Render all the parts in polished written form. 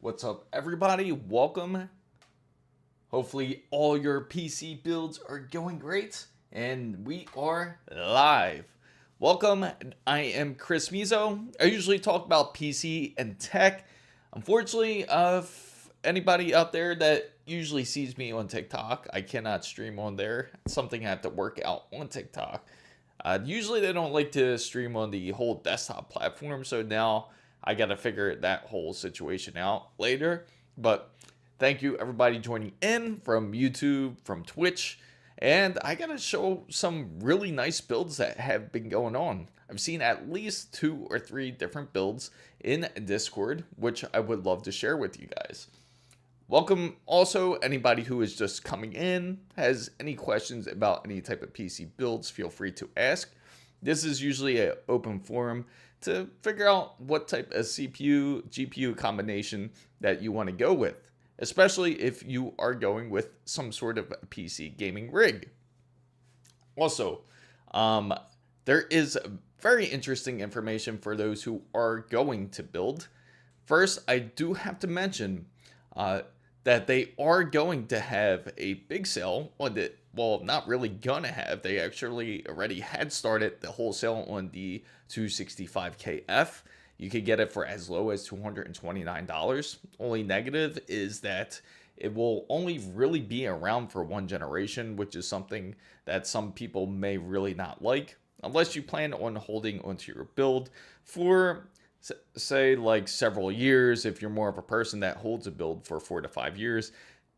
What's up, everybody? Welcome. Hopefully all your PC builds are going great, and we are live. Welcome. I am Chris Mizo. I usually talk about PC and tech. Unfortunately, anybody out there that usually sees me on TikTok, I cannot stream on there. It's something I have to work out on TikTok. Usually they don't like to stream on the whole desktop platform, so now I got to figure that whole situation out later. But thank you everybody joining in from YouTube, from Twitch, and I got to show some really nice builds that have been going on. I've seen at least 2 or 3 different builds in Discord, which I would love to share with you guys. Welcome also anybody who is just coming in, has any questions about any type of PC builds, feel free to ask. This is usually an open forum to figure out what type of CPU, GPU combination that you want to go with, especially if you are going with some sort of PC gaming rig. Also, there is very interesting information for those who are going to build. First, I do have to mention that they are going to have a big sale on it. Well, not really gonna have. They actually already had started the wholesale on the 265KF. You could get it for as low as $229. Only negative is that it will only really be around for one generation, which is something that some people may really not like, unless you plan on holding onto your build for, say, like several years. If you're more of a person that holds a build for 4 to 5 years,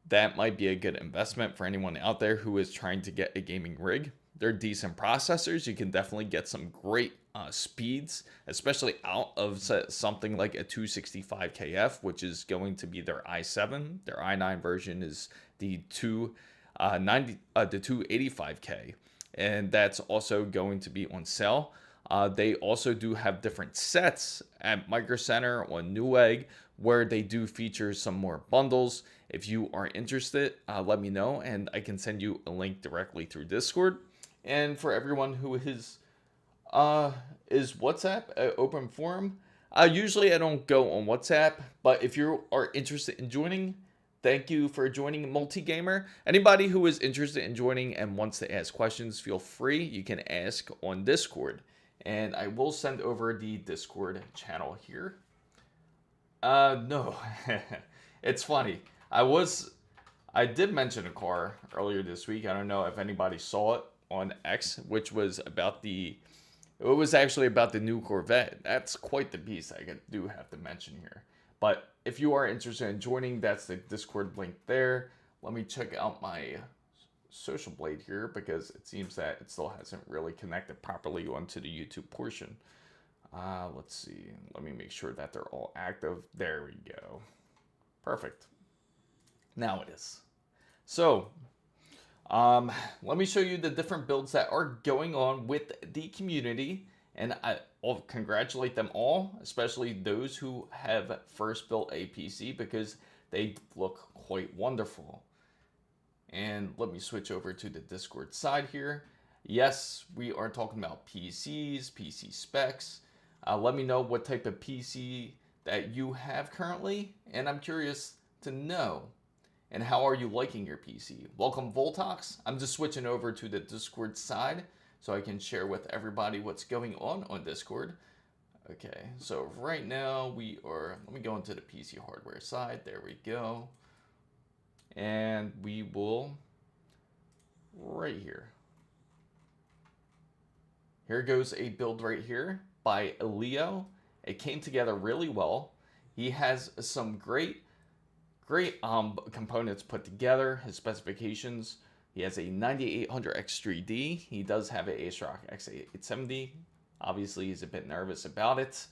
that might be a good investment for anyone out there who is trying to get a gaming rig. They're decent processors. You can definitely get some great speeds, especially out of something like a 265KF, which is going to be their i7. Their i9 version is the 285K, and that's also going to be on sale. They also do have different sets at Micro Center on Newegg where they do feature some more bundles. If you are interested, let me know and I can send you a link directly through Discord. And for everyone who is WhatsApp open forum, usually I don't go on WhatsApp, but if you are interested in joining, thank you for joining Multi-Gamer. Anybody who is interested in joining and wants to ask questions, feel free. You can ask on Discord. And I will send over the Discord channel here. No, it's funny. I did mention a car earlier this week. I don't know if anybody saw it on X, which was it was actually about the new Corvette. That's quite the beast, I do have to mention here. But if you are interested in joining, that's the Discord link there. Let me check out my Social Blade here because it seems that it still hasn't really connected properly onto the YouTube portion. Let's see. Let me make sure that they're all active. There we go. Perfect. Now it is. So, let me show you the different builds that are going on with the community, and I'll congratulate them all, especially those who have first built a PC because they look quite wonderful. And let me switch over to the Discord side here. Yes, we are talking about PCs, PC specs. Let me know what type of PC that you have currently, and I'm curious to know. And how are you liking your PC? Welcome, Voltox. I'm just switching over to the Discord side so I can share with everybody what's going on Discord. Okay, so right now let me go into the PC hardware side. There we go. And we will, right here. Here goes a build right here by Leo. It came together really well. He has some great components put together. His specifications, he has a 9800X3D. He does have an ASRock X870. Obviously, he's a bit nervous about it,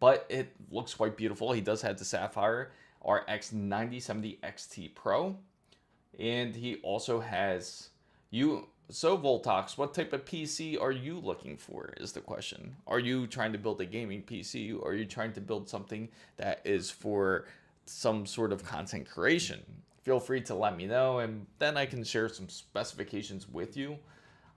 but it looks quite beautiful. He does have the Sapphire RX 9070 XT Pro, and he also has So Voltox, what type of PC are you looking for is the question. Are you trying to build a gaming PC, or are you trying to build something that is for some sort of content creation? Feel free to let me know, and then I can share some specifications with you.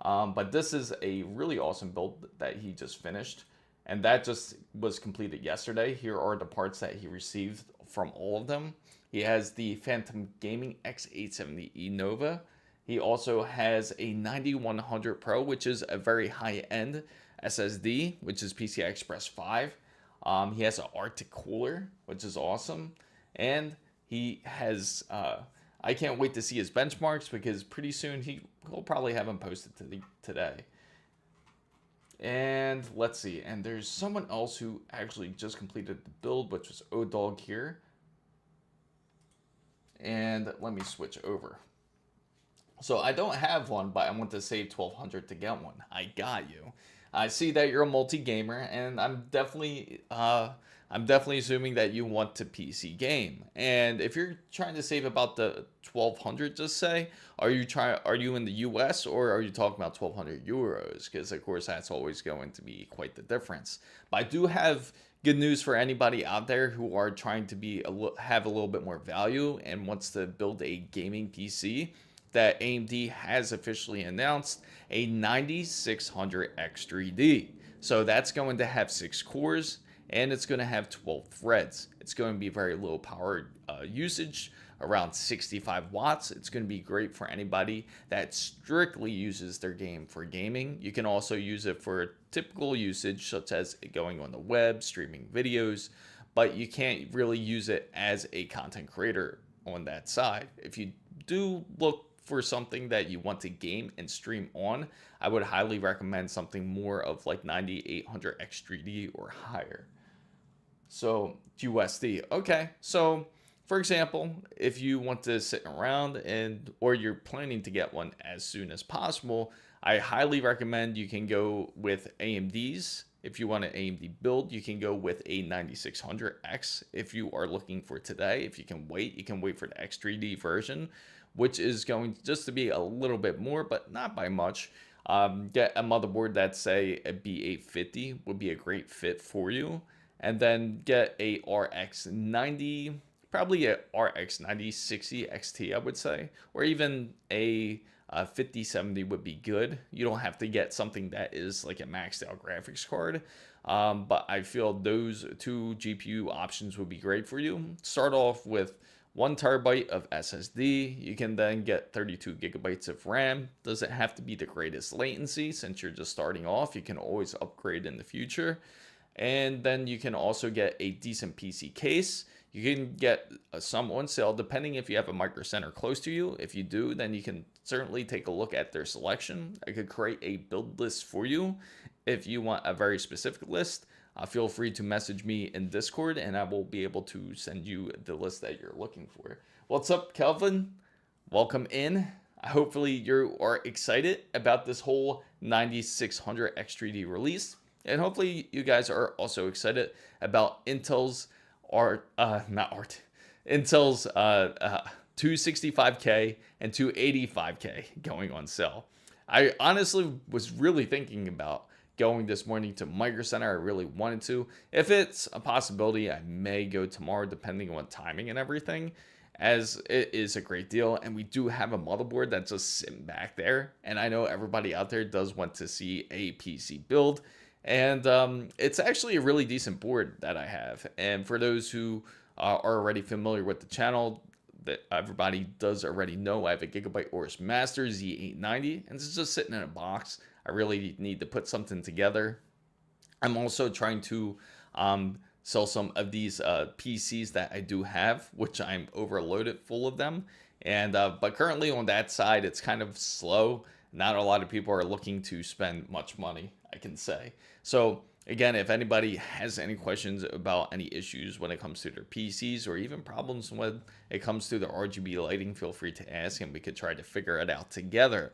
But this is a really awesome build that he just finished, and that just was completed yesterday. Here are the parts that he received from all of them. He has the Phantom Gaming X870E Nova. He also has a 9100 Pro, which is a very high-end SSD, which is PCI Express 5. He has an Arctic cooler, which is awesome. And he has, I can't wait to see his benchmarks because pretty soon he'll probably have them posted today. And let's see, and there's someone else who actually just completed the build, which was O-Dog here. And let me switch over. So I don't have one, but I want to save $1,200 to get one. I got you. I see that you're a multi-gamer, and I'm definitely assuming that you want to PC game. And if you're trying to save about the $1,200, just say, are you in the US or are you talking about 1,200 euros? Because of course that's always going to be quite the difference. But I do have good news for anybody out there who are trying to have a little bit more value and wants to build a gaming PC. That AMD has officially announced a 9600 X3D. So that's going to have 6 cores and it's going to have 12 threads. It's going to be very low power usage, around 65 watts. It's going to be great for anybody that strictly uses their game for gaming. You can also use it for typical usage, such as going on the web, streaming videos, but you can't really use it as a content creator on that side. If you do look for something that you want to game and stream on, I would highly recommend something more of like 9800 X3D or higher. So USD. Okay, so for example, if you want to sit around or you're planning to get one as soon as possible, I highly recommend you can go with AMD's. If you want an AMD build, you can go with a 9600X. If you are looking for today, if you can wait for the X3D version, which is going just to be a little bit more, but not by much. Get a motherboard that's, say, a B850 would be a great fit for you. And then get a RX 90, probably a RX 9060 XT, I would say. Or even a 5070 would be good. You don't have to get something that is like a maxed out graphics card. But I feel those two GPU options would be great for you. Start off with 1 terabyte of SSD. You can then get 32 gigabytes of RAM. Doesn't have to be the greatest latency since you're just starting off. You can always upgrade in the future. And then you can also get a decent PC case. You can get some on sale depending if you have a Micro Center close to you. If you do, then you can certainly take a look at their selection. I could create a build list for you. If you want a very specific list, feel free to message me in Discord and I will be able to send you the list that you're looking for. What's up, Kelvin? Welcome in. Hopefully you are excited about this whole 9600 X3D release. And hopefully you guys are also excited about Intel's Intel's 265K and 285K going on sale. I honestly was really thinking about going this morning to Micro Center. I really wanted to. If it's a possibility, I may go tomorrow depending on timing and everything, as it is a great deal. And we do have a motherboard that's just sitting back there. And I know everybody out there does want to see a PC build. And it's actually a really decent board that I have. And for those who are already familiar with the channel, that everybody does already know, I have a Gigabyte AORUS Master Z890, and it's just sitting in a box. I really need to put something together. I'm also trying to sell some of these PCs that I do have, which I'm overloaded full of them. And but currently on that side, it's kind of slow. Not a lot of people are looking to spend much money, I can say. So again, if anybody has any questions about any issues when it comes to their PCs or even problems when it comes to the RGB lighting, feel free to ask and we could try to figure it out together.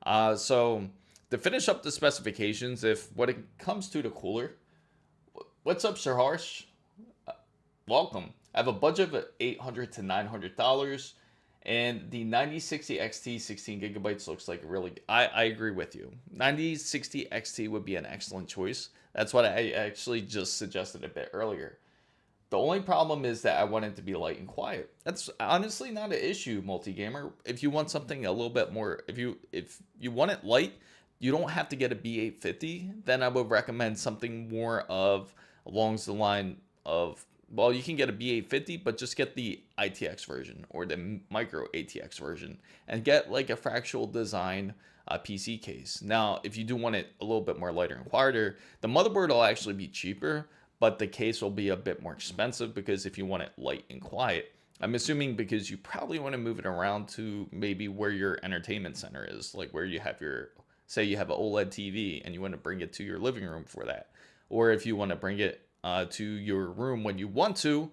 So to finish up the specifications, when it comes to the cooler, what's up, Sir Harsh? Welcome. I have a budget of $800 to $900. And the 9060 XT 16 gigabytes looks like I agree with you. 9060 XT would be an excellent choice. That's what I actually just suggested a bit earlier. The only problem is that I want it to be light and quiet. That's honestly not an issue, multi-gamer. If you want something a little bit more, if you want it light, you don't have to get a B850. Then I would recommend something more of along the line of well, you can get a B850, but just get the ITX version or the micro ATX version and get like a fractional design PC case. Now, if you do want it a little bit more lighter and quieter, the motherboard will actually be cheaper, but the case will be a bit more expensive because if you want it light and quiet, I'm assuming because you probably want to move it around to maybe where your entertainment center is, like where you have your, say you have an OLED TV and you want to bring it to your living room for that. Or if you want to bring it to your room when you want to,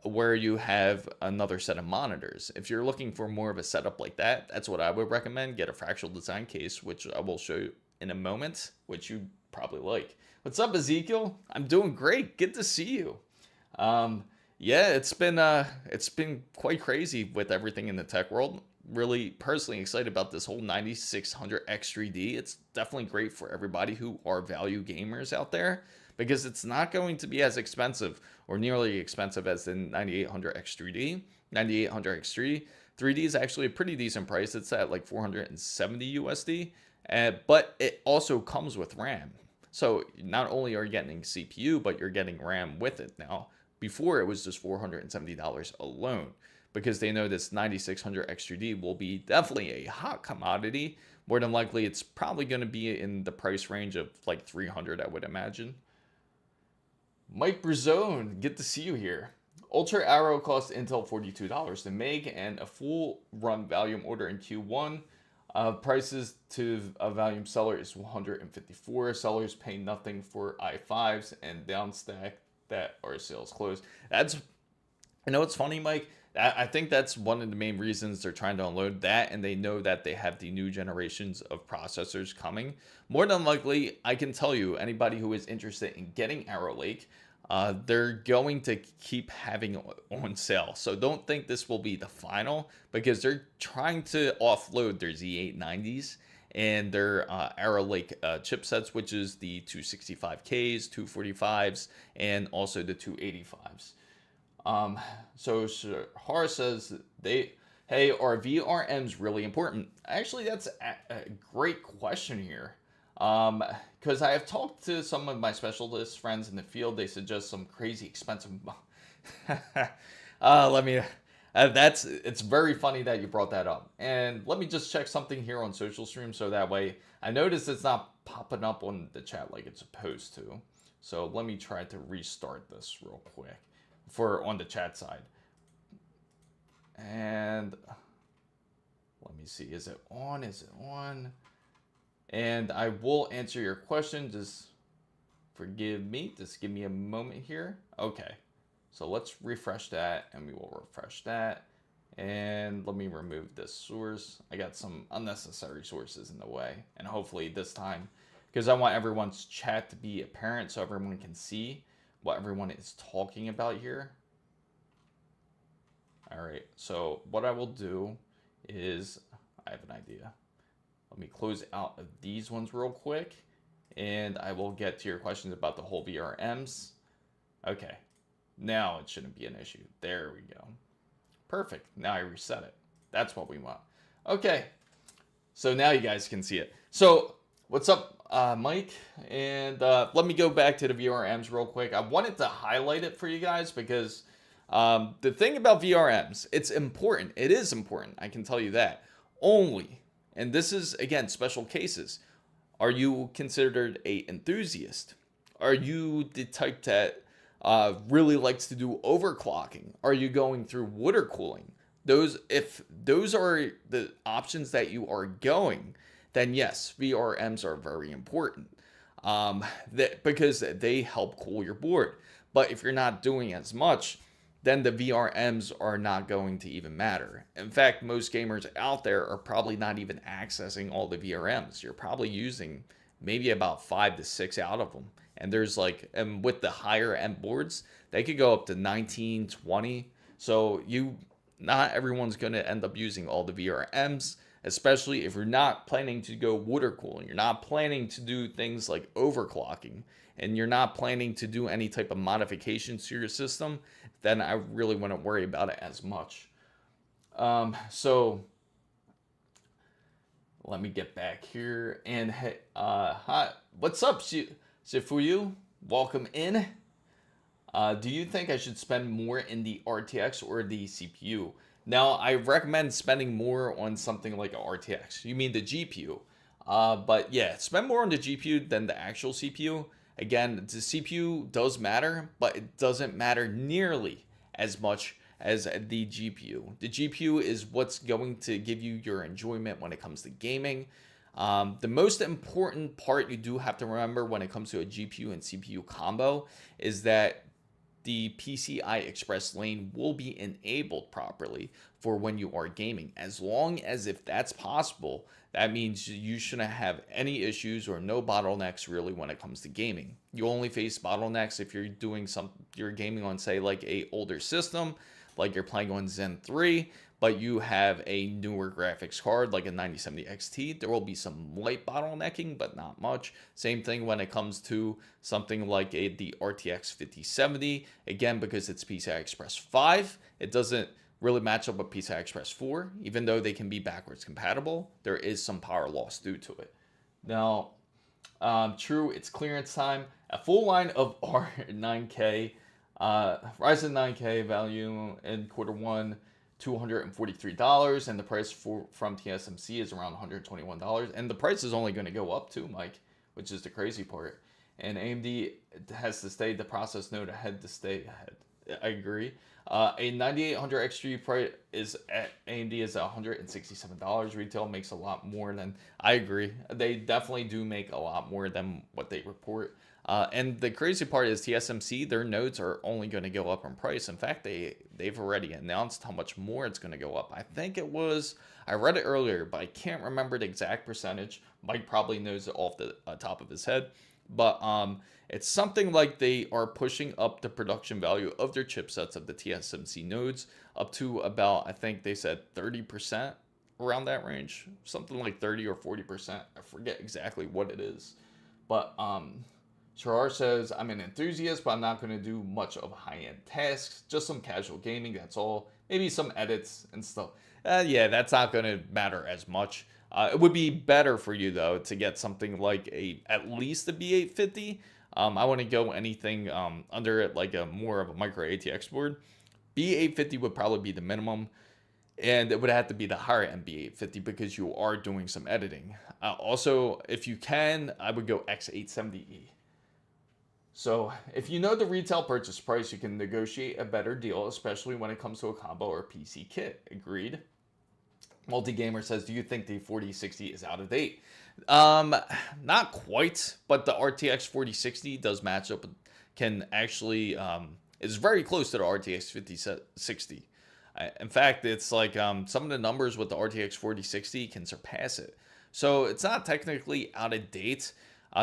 where you have another set of monitors. If you're looking for more of a setup like that, that's what I would recommend. Get a fractional design case, which I will show you in a moment, which you probably like. What's up, Ezekiel? I'm doing great. Good to see you. Yeah, it's been quite crazy with everything in the tech world. Really personally excited about this whole 9600X3D. It's definitely great for everybody who are value gamers out there because it's not going to be as expensive or nearly expensive as the 9800X3D. 9800X3 3D is actually a pretty decent price. It's at like 470 USD, but it also comes with RAM. So not only are you getting CPU, but you're getting RAM with it now. Before it was just $470 alone because they know this 9600X3D will be definitely a hot commodity. More than likely, it's probably going to be in the price range of like 300, I would imagine. Mike Brazone, good to see you here. Ultra Arrow cost Intel $42 to make, and a full run volume order in Q1. Prices to a volume seller is $154. Sellers pay nothing for i5s and downstack that are sales closed. That's, you know, it's funny, Mike. I think that's one of the main reasons they're trying to unload that, and they know that they have the new generations of processors coming. More than likely, I can tell you, anybody who is interested in getting Arrow Lake, they're going to keep having on sale. So don't think this will be the final because they're trying to offload their Z890s and their Arrow Lake chipsets, which is the 265Ks, 245s, and also the 285s. So Har says hey, are VRMs really important? Actually, that's a great question here. Because I have talked to some of my specialist friends in the field. They suggest some crazy expensive. It's very funny that you brought that up. And let me just check something here on social stream so that way I notice it's not popping up on the chat like it's supposed to. So let me try to restart this real quick for on the chat side. And let me see, is it on? Is it on? And I will answer your question. Just forgive me. Just give me a moment here. Okay. So let's refresh that and we will refresh that. And let me remove this source. I got some unnecessary sources in the way. And hopefully this time, because I want everyone's chat to be apparent so everyone can see what everyone is talking about here. All right. So what I will do is, I have an idea. Let me close out of these ones real quick, and I will get to your questions about the whole VRMs. Okay, now it shouldn't be an issue. There we go. Perfect. Now I reset it. That's what we want. Okay, so now you guys can see it. So what's up, Mike? And let me go back to the VRMs real quick. I wanted to highlight it for you guys because the thing about VRMs, it's important. It is important. I can tell you that. Only, and this is, again, special cases. Are you considered an enthusiast? Are you the type that really likes to do overclocking? Are you going through water cooling? If those are the options that you are going, then yes, VRMs are very important because they help cool your board. But if you're not doing as much, then the VRMs are not going to even matter. In fact, most gamers out there are probably not even accessing all the VRMs. You're probably using maybe about 5 to 6 out of them. And there's like, and with the higher end boards, they could go up to 19, 20. So not everyone's going to end up using all the VRMs, especially if you're not planning to go water cooling. You're not planning to do things like overclocking, and you're not planning to do any type of modifications to your system, then I really wouldn't worry about it as much. So let me get back here. And hey, hi, what's up, Shifuyu? Welcome in. Do you think I should spend more in the RTX or the CPU? Now, I recommend spending more on something like a RTX. You mean the GPU. But yeah, spend more on the GPU than the actual CPU. Again, the CPU does matter, but it doesn't matter nearly as much as the GPU. The GPU is what's going to give you your enjoyment when it comes to gaming. The most important part you do have to remember when it comes to a GPU and CPU combo is that the PCI Express lane will be enabled properly for when you are gaming. As long as if that's possible, that means you shouldn't have any issues or no bottlenecks really when it comes to gaming. You only face bottlenecks if you're gaming on, say, like a older system, like you're playing on Zen 3, but you have a newer graphics card like a 9070 XT. There will be some light bottlenecking, but not much. Same thing when it comes to something like the RTX 5070. Again, because it's PCI Express 5, it doesn't really match up with PCI Express 4. Even though they can be backwards compatible, there is some power loss due to it. Now, true, it's clearance time. A full line of R9K, Ryzen 9K value in quarter one, $243, and the price from TSMC is around $121, and the price is only going to go up too, Mike, which is the crazy part. And AMD has to stay the process node ahead to stay ahead. I agree. A 9800 XG price is at AMD is $167. Retail makes a lot more than, I agree. They definitely do make a lot more than what they report. And the crazy part is TSMC, their nodes are only going to go up in price. In fact, they've already announced how much more it's going to go up. I think it was, I read it earlier, but I can't remember the exact percentage. Mike probably knows it off the top of his head. But it's something like they are pushing up the production value of their chipsets of the TSMC nodes up to about, I think they said 30%, around that range. Something like 30 or 40%. I forget exactly what it is. But Sharar says, I'm an enthusiast, but I'm not going to do much of high-end tasks. Just some casual gaming, that's all. Maybe some edits and stuff. Yeah, that's not going to matter as much. It would be better for you, though, to get something like at least a B850. I want to go anything under it, like more of a micro ATX board. B850 would probably be the minimum. And it would have to be the higher end B850 because you are doing some editing. Also, if you can, I would go X870E. So if you know the retail purchase price, you can negotiate a better deal, especially when it comes to a combo or PC kit. Agreed. Multigamer says, do you think the 4060 is out of date? Not quite, but the RTX 4060 does match up, can actually, is very close to the RTX 5060. In fact, it's like some of the numbers with the RTX 4060 can surpass it. So it's not technically out of date.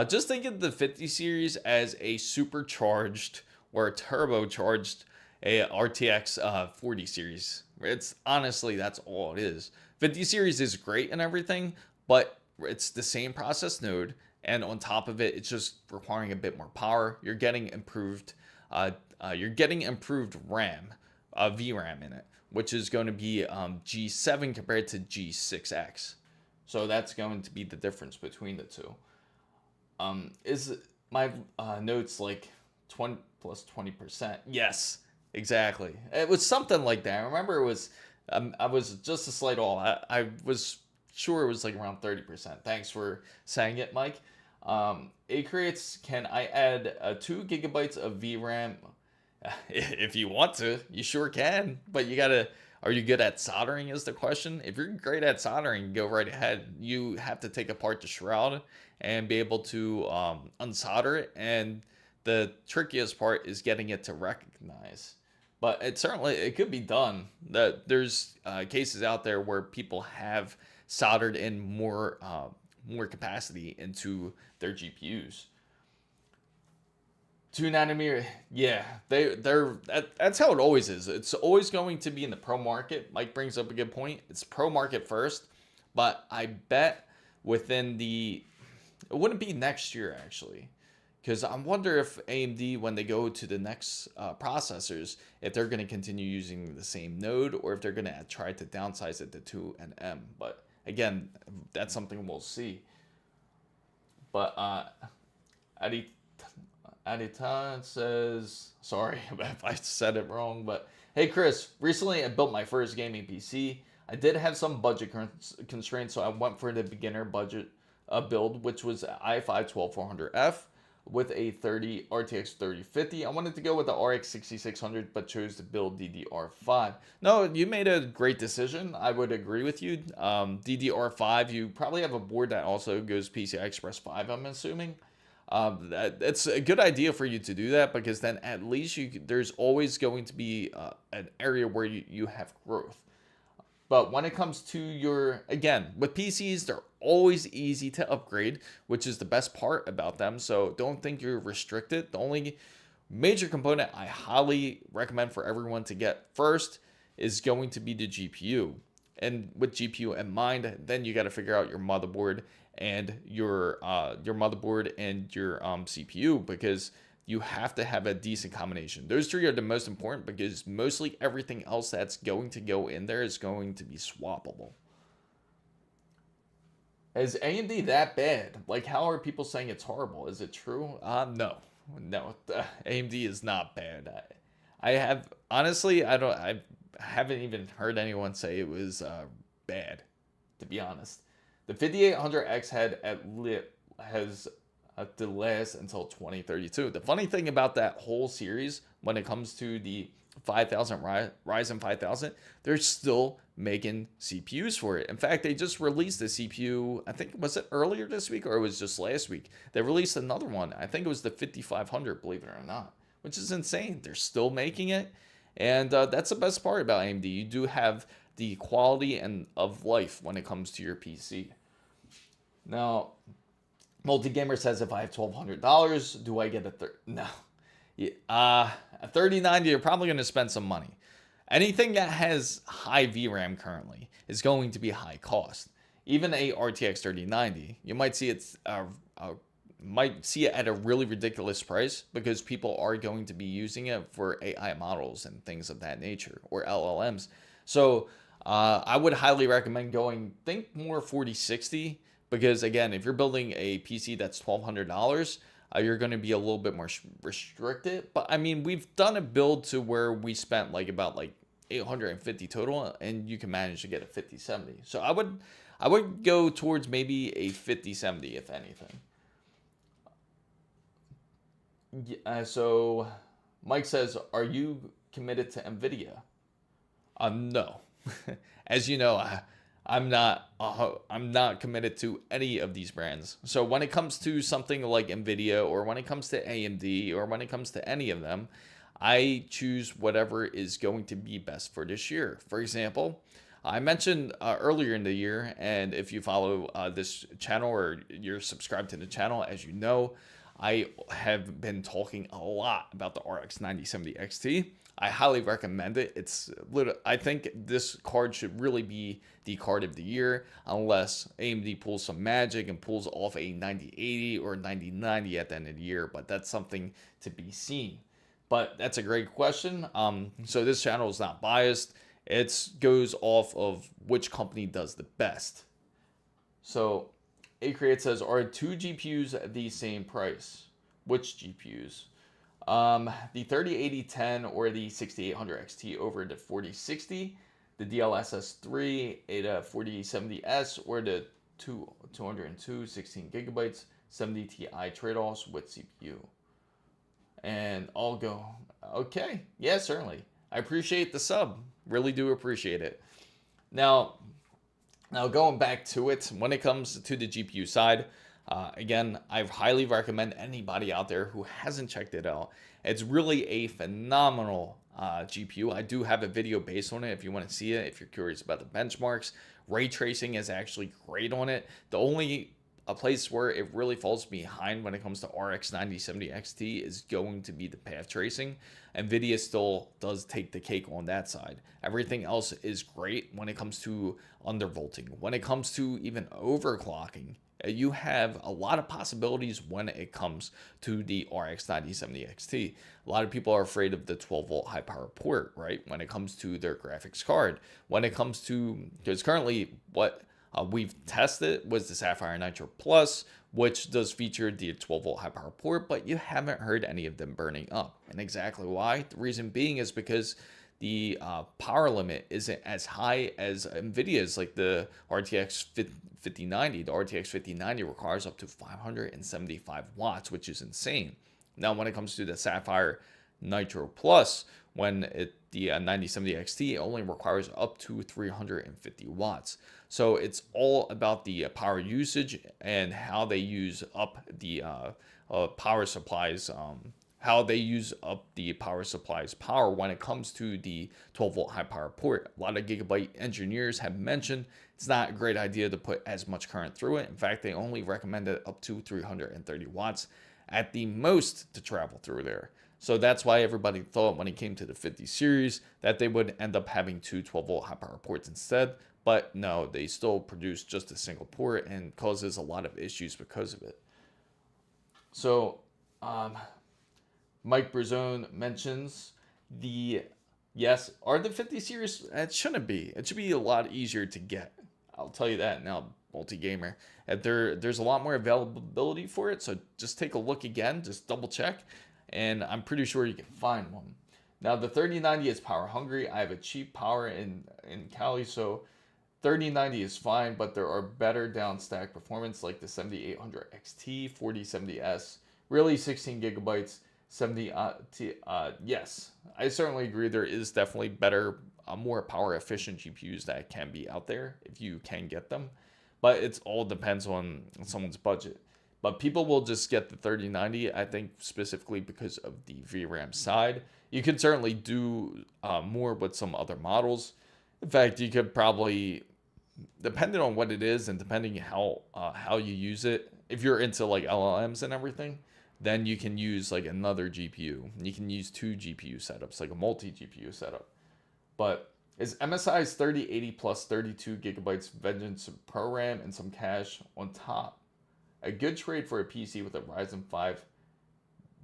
Just think of the 50 series as a supercharged or a turbocharged RTX 40 series. It's honestly, that's all it is. 50 series is great and everything, but it's the same process node, and on top of it, it's just requiring a bit more power. You're getting improved RAM, VRAM in it, which is going to be G7 compared to G6X. So that's going to be the difference between the two. Is my notes like 20 plus 20%? Yes, exactly. It was something like that. I remember it was, I was just a slight off. I was sure it was like around 30%. Thanks for saying it, Mike. Acreates, can I add 2 gigabytes of VRAM? If you want to, you sure can, but you gotta, are you good at soldering is the question. If you're great at soldering, go right ahead. You have to take apart the shroud and be able to unsolder it, and the trickiest part is getting it to recognize. But it could be done. There's cases out there where people have soldered in more capacity into their GPUs. 2 nanometer, yeah, that's how it always is. It's always going to be in the pro market. Mike brings up a good point. It's pro market first, but I bet within it wouldn't be next year actually, because I wonder if AMD, when they go to the next processors, if they're going to continue using the same node or if they're going to try to downsize it to 2 and M. But again, that's something we'll see. But Adita says, sorry if I said it wrong, but hey Chris, recently I built my first gaming PC. I did have some budget constraints, so I went for the beginner budget build, which was i5 12400F with a 30 RTX 3050. I wanted to go with the RX 6600, but chose to build DDR5. No, you made a great decision. I would agree with you. DDR5, you probably have a board that also goes PCI Express 5, I'm assuming. It's a good idea for you to do that, because then at least there's always going to be an area where you have growth. But when it comes to again, with PCs, they're always easy to upgrade, which is the best part about them. So don't think you're restricted. The only major component I highly recommend for everyone to get first is going to be the GPU. And with GPU in mind, then you got to figure out your motherboard and your CPU, because you have to have a decent combination. Those three are the most important, because mostly everything else that's going to go in there is going to be swappable. Is AMD that bad? Like, how are people saying it's horrible? Is it true? No, AMD is not bad. I haven't even heard anyone say it was bad, to be honest. The 5800X has to last until 2032. The funny thing about that whole series, when it comes to the 5000 Ryzen 5000, they're still making CPUs for it. In fact, they just released a CPU, I think, was it earlier this week or it was just last week? They released another one. I think it was the 5500, believe it or not, which is insane. They're still making it. And that's the best part about AMD. You do have the quality of life when it comes to your PC. Now, Multigamer says, if I have $1,200, do I get no? A 3090, you're probably going to spend some money. Anything that has high VRAM currently is going to be high cost. Even a RTX 3090, you might see it at a really ridiculous price, because people are going to be using it for AI models and things of that nature, or LLMs. So I would highly recommend think more 4060. Because again, if you're building a PC that's $1,200, you're going to be a little bit more restricted. But I mean, we've done a build to where we spent about 850 total, and you can manage to get a 5070. So I would go towards maybe a 5070 if anything. So Mike says, are you committed to NVIDIA? No. As you know, I'm not committed to any of these brands. So when it comes to something like NVIDIA, or when it comes to AMD, or when it comes to any of them, I choose whatever is going to be best for this year. For example, I mentioned earlier in the year, and if you follow this channel or you're subscribed to the channel, as you know, I have been talking a lot about the RX 9070 XT. I highly recommend it. I think this card should really be the card of the year, unless AMD pulls some magic and pulls off a 9080 or 9090 at the end of the year, but that's something to be seen. But that's a great question. So this channel is not biased. It goes off of which company does the best. So A-Create says, are 2 GPUs the same price? Which GPUs? The 3080-10 or the 6800 XT over the 4060, the DLSS 3, the 4070S, or the 202 16 gigabytes 70 Ti trade-offs with CPU. And I'll go, okay, yeah, certainly. I appreciate the sub, really do appreciate it. Now going back to it, when it comes to the GPU side, again, I highly recommend anybody out there who hasn't checked it out. It's really a phenomenal GPU. I do have a video based on it if you want to see it, if you're curious about the benchmarks. Ray tracing is actually great on it. The only place where it really falls behind when it comes to RX 9070 XT is going to be the path tracing. NVIDIA still does take the cake on that side. Everything else is great when it comes to undervolting. When it comes to even overclocking, you have a lot of possibilities when it comes to the RX 9070 XT. A lot of people are afraid of the 12-volt high power port, right? When it comes to their graphics card. When it comes to, because currently what we've tested was the Sapphire Nitro Plus which does feature the 12-volt high power port, but you haven't heard any of them burning up. And exactly why? The reason being is because the power limit isn't as high as NVIDIA's, like the RTX 5090. The RTX 5090 requires up to 575 watts, which is insane. Now, when it comes to the Sapphire Nitro Plus, the 9070 XT only requires up to 350 watts. So it's all about the power usage and how they use up the power supplies, how they use up the power supply's power when it comes to the 12-volt high power port. A lot of Gigabyte engineers have mentioned it's not a great idea to put as much current through it. In fact, they only recommend it up to 330 watts at the most to travel through there. So that's why everybody thought when it came to the 50 series that they would end up having two 12-volt high power ports instead. But no, they still produce just a single port and causes a lot of issues because of it. So, Mike Brazone mentions are the 50 series? It shouldn't be. It should be a lot easier to get. I'll tell you that now, multi-gamer. There's a lot more availability for it, so just take a look again, just double check, and I'm pretty sure you can find one. Now, the 3090 is power hungry. I have a cheap power in Cali, so 3090 is fine, but there are better down stack performance like the 7800 XT, 4070S, really 16 gigabytes, 70, yes, I certainly agree. There is definitely better, more power efficient GPUs that can be out there if you can get them, but it all depends on someone's budget. But people will just get the 3090, I think, specifically because of the VRAM side. You could certainly do more with some other models. In fact, you could probably, depending on what it is and depending how you use it, if you're into like LLMs and everything, then you can use like another GPU. You can use two GPU setups, like a multi-GPU setup. But is MSI's 3080 plus 32 gigabytes Vengeance Pro RAM and some cache on top a good trade for a PC with a Ryzen 5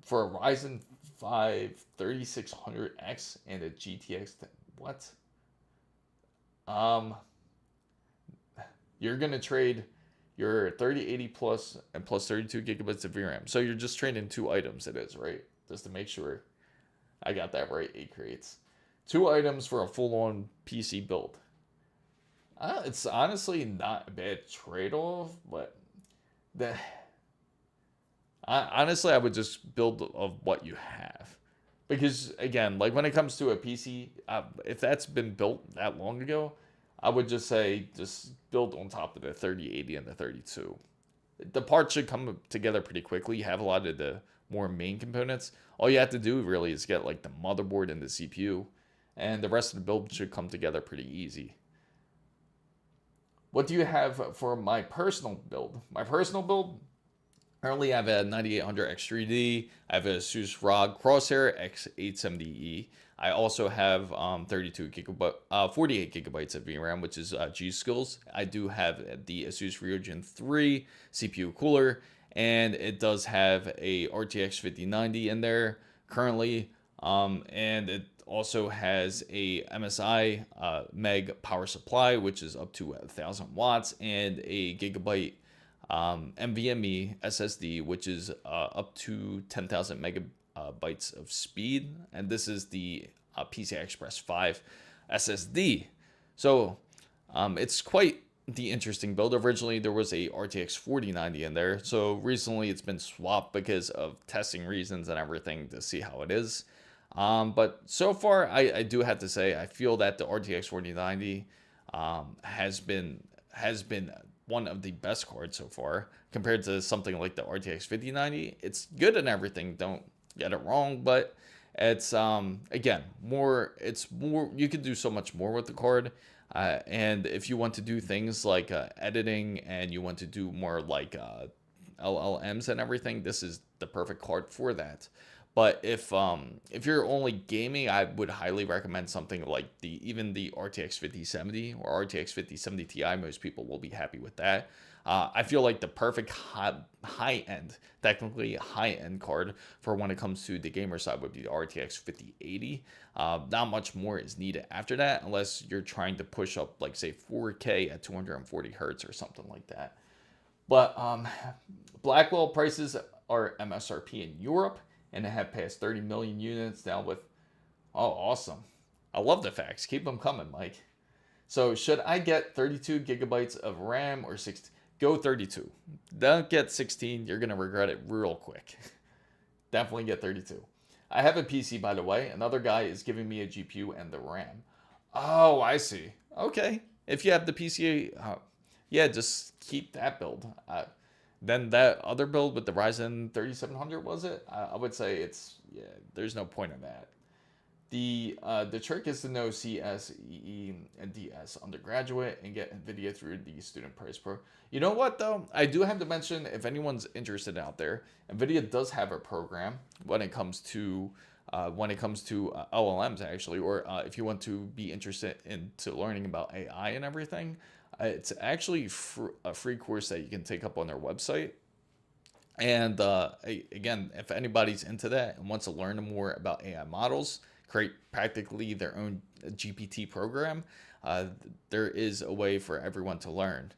3600X and a GTX? What? You're gonna trade your 3080 plus and plus 32 gigabytes of VRAM. So you're just trading two items, it is, right? Just to make sure I got that right, 8 crates. 2 items for a full-on PC build. It's honestly not a bad trade-off, but honestly, I would just build of what you have. Because, again, like when it comes to a PC, if that's been built that long ago, I would just say just build on top of the 3080 and the 32. The parts should come together pretty quickly. You have a lot of the more main components. All you have to do really is get like the motherboard and the CPU, and the rest of the build should come together pretty easy. What do you have for my personal build? My personal build, currently I have a 9800 X3D. I have a ASUS ROG Crosshair X870E. I also have 48 gigabytes of VRAM, which is G.Skills. I do have the ASUS Ryujin 3 CPU cooler, and it does have a RTX 5090 in there currently, and it also has a MSI Meg power supply, which is up to 1,000 watts, and a Gigabyte NVMe SSD, which is up to 10,000 megabytes of speed, and this is the PCI Express 5 SSD. So it's quite the interesting build. Originally there was a RTX 4090 in there, so recently it's been swapped because of testing reasons and everything to see how it is. But so far I do have to say I feel that the RTX 4090 has been one of the best cards so far compared to something like the RTX 5090. It's good and everything, don't get it wrong, but it's again it's more, you could do so much more with the card, and if you want to do things like editing and you want to do more like LLMs and everything, this is the perfect card for that. But if you're only gaming, I would highly recommend something like even the RTX 5070 or RTX 5070 Ti. Most people will be happy with that. I feel like the perfect high-end, technically high-end card for when it comes to the gamer side would be the RTX 5080. Not much more is needed after that, unless you're trying to push up, like, say, 4K at 240 hertz or something like that. But Blackwell prices are MSRP in Europe, and they have passed 30 million units now with, oh, awesome. I love the facts. Keep them coming, Mike. So should I get 32 gigabytes of RAM or 16? Go 32. Don't get 16. You're going to regret it real quick. Definitely get 32. I have a PC, by the way. Another guy is giving me a GPU and the RAM. Oh, I see. Okay. If you have the PC, yeah, just keep that build. Then that other build with the Ryzen 3700, was it? I would say it's, yeah, there's no point in that. The trick is to know CS, EE, and DS undergraduate and get NVIDIA through the student price pro. You know what, though? I do have to mention, if anyone's interested out there, NVIDIA does have a program when it comes to LLMs, actually, or if you want to be interested into learning about AI and everything. It's actually a free course that you can take up on their website. And again, if anybody's into that and wants to learn more about AI models, create practically their own GPT program, there is a way for everyone to learn.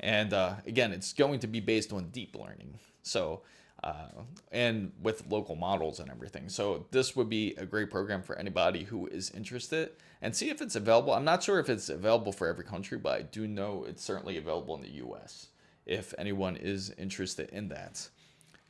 And again, it's going to be based on deep learning. So, and with local models and everything. So this would be a great program for anybody who is interested, and see if it's available. I'm not sure if it's available for every country, but I do know it's certainly available in the US if anyone is interested in that.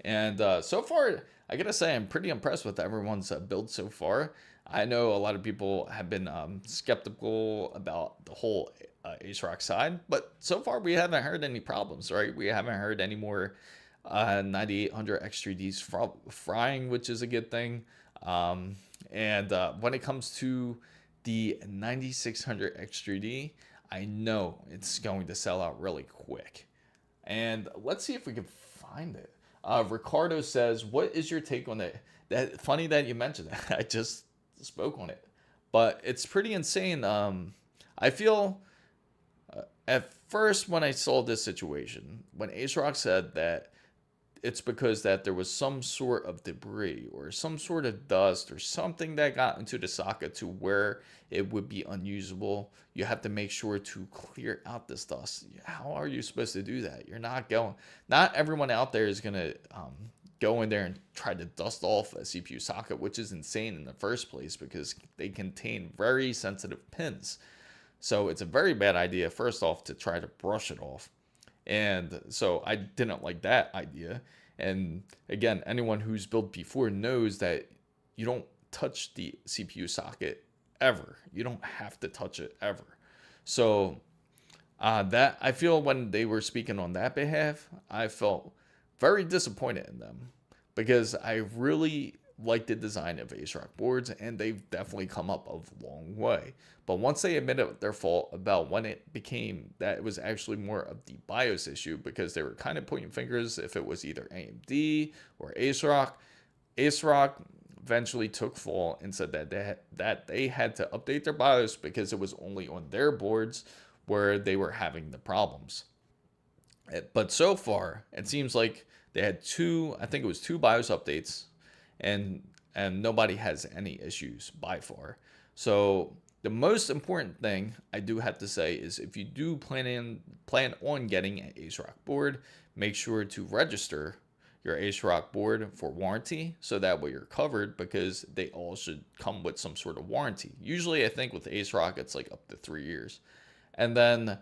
And so far, I gotta say, I'm pretty impressed with everyone's build so far. I know a lot of people have been skeptical about the whole ASRock side, but so far we haven't heard any problems, right? We haven't heard any more 9800 X3Ds frying, which is a good thing. And when it comes to the 9600 X3D, I know it's going to sell out really quick. And let's see if we can find it. Ricardo says, what is your take on it? That funny that you mentioned that. I just spoke on it, but it's pretty insane. I feel at first when I saw this situation, when ASRock said that it's because that there was some sort of debris or some sort of dust or something that got into the socket to where it would be unusable. You have to make sure to clear out this dust. How are you supposed to do that? You're not going. Not everyone out there is going to go in there and try to dust off a CPU socket, which is insane in the first place because they contain very sensitive pins. So it's a very bad idea, first off, to try to brush it off. And so I didn't like that idea. And again, anyone who's built before knows that you don't touch the CPU socket ever. You don't have to touch it ever. So that I feel when they were speaking on that behalf, I felt very disappointed in them because I really like the design of ASRock boards, and they've definitely come up a long way. But once they admitted their fault about when it became that it was actually more of the BIOS issue, because they were kind of pointing fingers if it was either AMD or ASRock. ASRock eventually took fault and said that they had to update their BIOS because it was only on their boards where they were having the problems. But so far, it seems like they had two BIOS updates, and nobody has any issues by far. So the most important thing I do have to say is if you do plan on getting an ASRock board, make sure to register your ASRock board for warranty, so that way you're covered, because they all should come with some sort of warranty. Usually I think with ASRock it's like up to 3 years. And then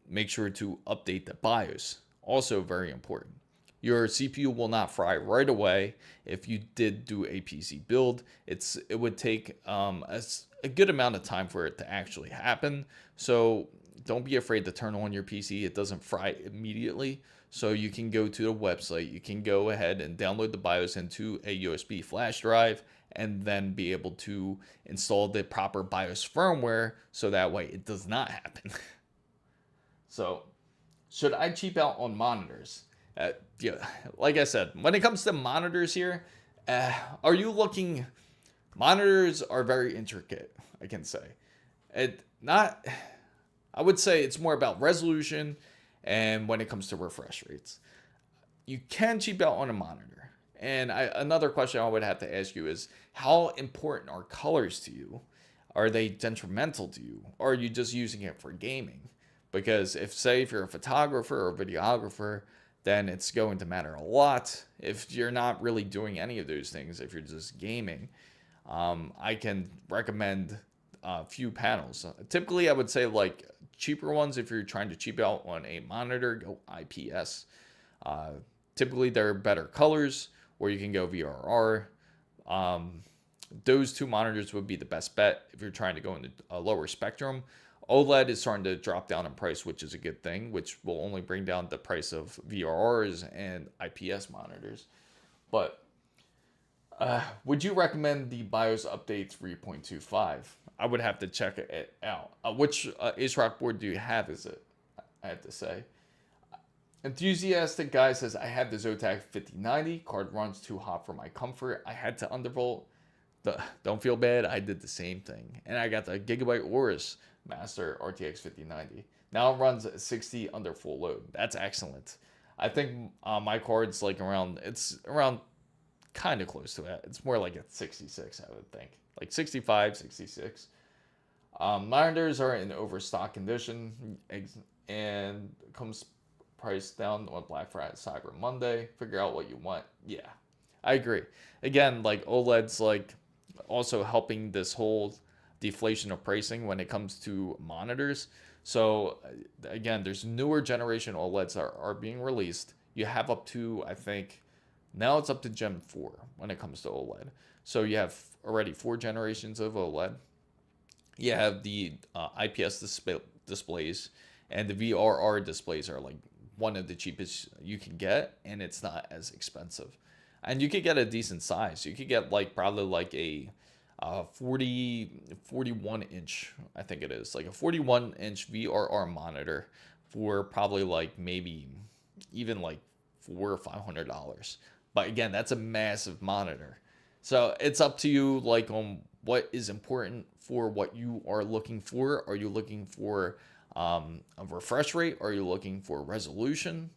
make sure to update the BIOS. Also very important. Your CPU will not fry right away if you did do a PC build. It would take a good amount of time for it to actually happen. So don't be afraid to turn on your PC. It doesn't fry immediately. So you can go to the website. You can go ahead and download the BIOS into a USB flash drive, and then be able to install the proper BIOS firmware, so that way it does not happen. So should I cheap out on monitors? Yeah, like I said, when it comes to monitors here, are you looking? Monitors are very intricate, I can say. I would say it's more about resolution, and when it comes to refresh rates, you can cheap out on a monitor. And another question I would have to ask you is, how important are colors to you? Are they detrimental to you? Or are you just using it for gaming? Because if you're a photographer or videographer, then it's going to matter a lot. If you're not really doing any of those things, if you're just gaming, I can recommend a few panels. Typically, I would say like cheaper ones. If you're trying to cheap out on a monitor, go IPS. Typically, they're better colors, or you can go VRR. Those two monitors would be the best bet if you're trying to go into a lower spectrum. OLED is starting to drop down in price, which is a good thing, which will only bring down the price of VRRs and IPS monitors. But would you recommend the BIOS update 3.25? I would have to check it out. Which ASRock board do you have, is it? I have to say. Enthusiastic guy says, I have the Zotac 5090. Card runs too hot for my comfort. I had to undervolt. Don't feel bad. I did the same thing. And I got the Gigabyte AORUS Master RTX 5090. Now it runs 60 under full load. That's excellent. I think my card's like around kind of close to that. It's more like at 66, I would think. Like 65, 66. Monitors are in overstock condition and comes priced down on Black Friday, Cyber Monday. Figure out what you want. Yeah, I agree. Again, like OLED's like also helping this whole deflation of pricing when it comes to monitors. So again, there's newer generation OLEDs are being released. You have up to, I think, now it's up to Gen 4 when it comes to OLED. So you have already 4 generations of OLED. You have the IPS displays, and the VRR displays are like one of the cheapest you can get, and it's not as expensive. And you could get a decent size. You could get like probably like a 41 inch, I think it is, like a 41 inch VRR monitor for probably like maybe even like $400 or $500. But again, that's a massive monitor. So it's up to you, like on what is important for what you are looking for. Are you looking for a refresh rate? Are you looking for resolution?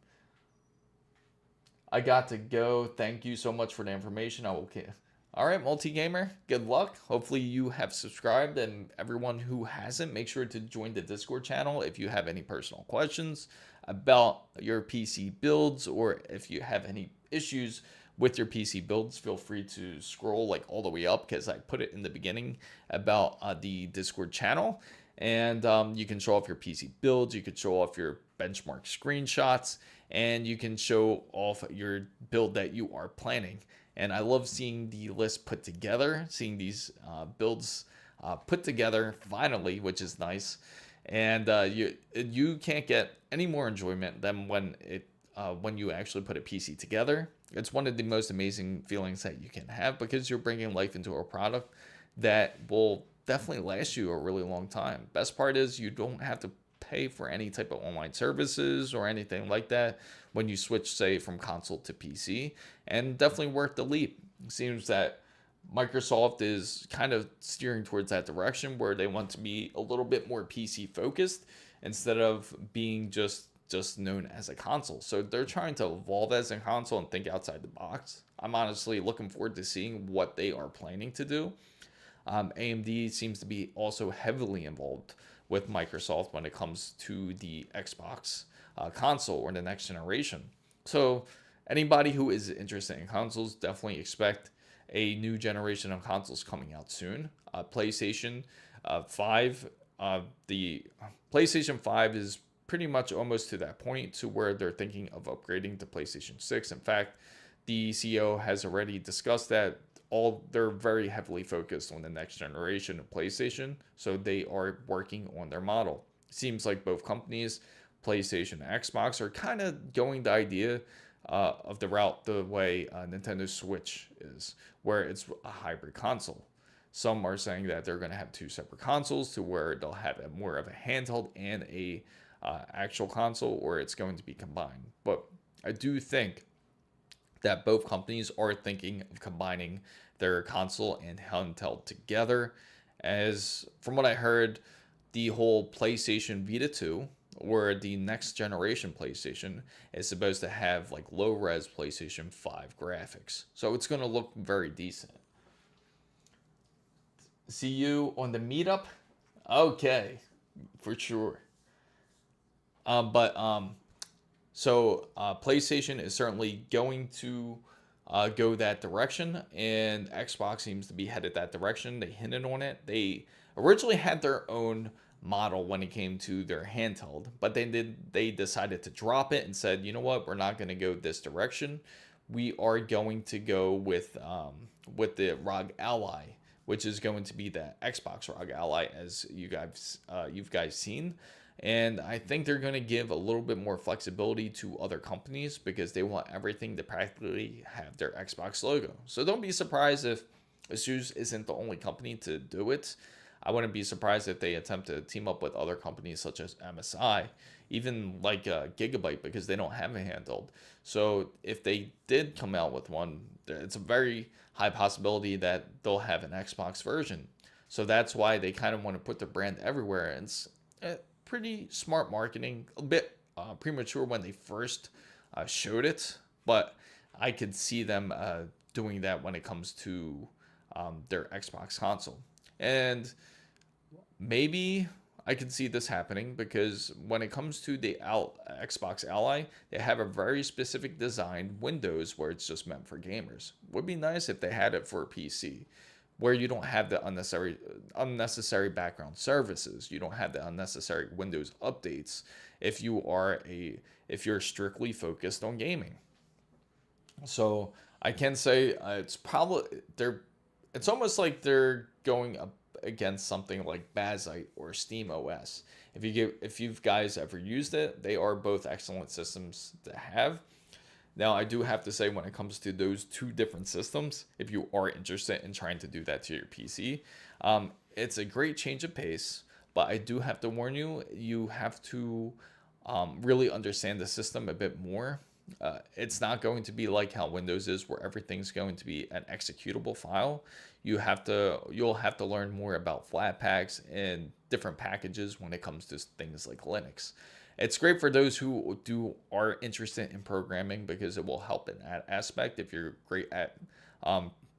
I got to go. Thank you so much for the information. All right, multi-gamer, good luck. Hopefully you have subscribed, and everyone who hasn't, make sure to join the Discord channel if you have any personal questions about your PC builds, or if you have any issues with your PC builds, feel free to scroll like all the way up, because I put it in the beginning about the Discord channel. And you can show off your PC builds, you could show off your benchmark screenshots, and you can show off your build that you are planning. And I love seeing the list put together, seeing these builds put together finally, which is nice. And you can't get any more enjoyment than when you actually put a PC together. It's one of the most amazing feelings that you can have, because you're bringing life into a product that will definitely last you a really long time. Best part is you don't have to pay for any type of online services or anything like that when you switch, say, from console to PC, and definitely worth the leap. It seems that Microsoft is kind of steering towards that direction, where they want to be a little bit more PC focused instead of being just known as a console. So they're trying to evolve as a console and think outside the box. I'm honestly looking forward to seeing what they are planning to do. AMD seems to be also heavily involved with Microsoft when it comes to the Xbox console or the next generation. So anybody who is interested in consoles, definitely expect a new generation of consoles coming out soon. PlayStation 5, the PlayStation 5 is pretty much almost to that point to where they're thinking of upgrading to PlayStation 6. In fact, the CEO has already discussed that they're very heavily focused on the next generation of PlayStation, so they are working on their model. Seems like both companies, PlayStation and Xbox, are kind of going the idea of the route the way Nintendo Switch is, where it's a hybrid console. Some are saying that they're going to have 2 separate consoles, to where they'll have more of a handheld and a actual console, or it's going to be combined. But I do think that both companies are thinking of combining their console and handheld together. As from what I heard, the whole PlayStation Vita 2, or the next generation PlayStation, is supposed to have like low-res PlayStation 5 graphics. So it's going to look very decent. See you on the meetup? Okay, for sure. So PlayStation is certainly going to go that direction, and Xbox seems to be headed that direction. They hinted on it. They originally had their own model when it came to their handheld, but they decided to drop it and said, you know what, we're not going to go this direction. We are going to go with the ROG Ally, which is going to be the Xbox ROG Ally, as you've guys seen. And I think they're going to give a little bit more flexibility to other companies because they want everything to practically have their Xbox logo. So don't be surprised if ASUS isn't the only company to do it. I wouldn't be surprised if they attempt to team up with other companies such as MSI, even like Gigabyte, because they don't have a handheld. So if they did come out with one, it's a very high possibility that they'll have an Xbox version. So that's why they kind of want to put the brand everywhere. And it's pretty smart marketing, a bit premature when they first showed it, but I could see them doing that when it comes to their Xbox console. And maybe I could see this happening because when it comes to the Xbox Ally, they have a very specific design Windows where it's just meant for gamers. Would be nice if they had it for a PC, where you don't have the unnecessary background services. You don't have the unnecessary Windows updates if you're strictly focused on gaming. So I can say it's almost like they're going up against something like Bazite or Steam OS. If you guys ever used it, they are both excellent systems to have. Now, I do have to say, when it comes to those two different systems, if you are interested in trying to do that to your PC, it's a great change of pace, but I do have to warn you, you have to really understand the system a bit more. It's not going to be like how Windows is, where everything's going to be an executable file. You'll have to learn more about Flatpaks and different packages when it comes to things like Linux. It's great for those who are interested in programming because it will help in that aspect. If you're great at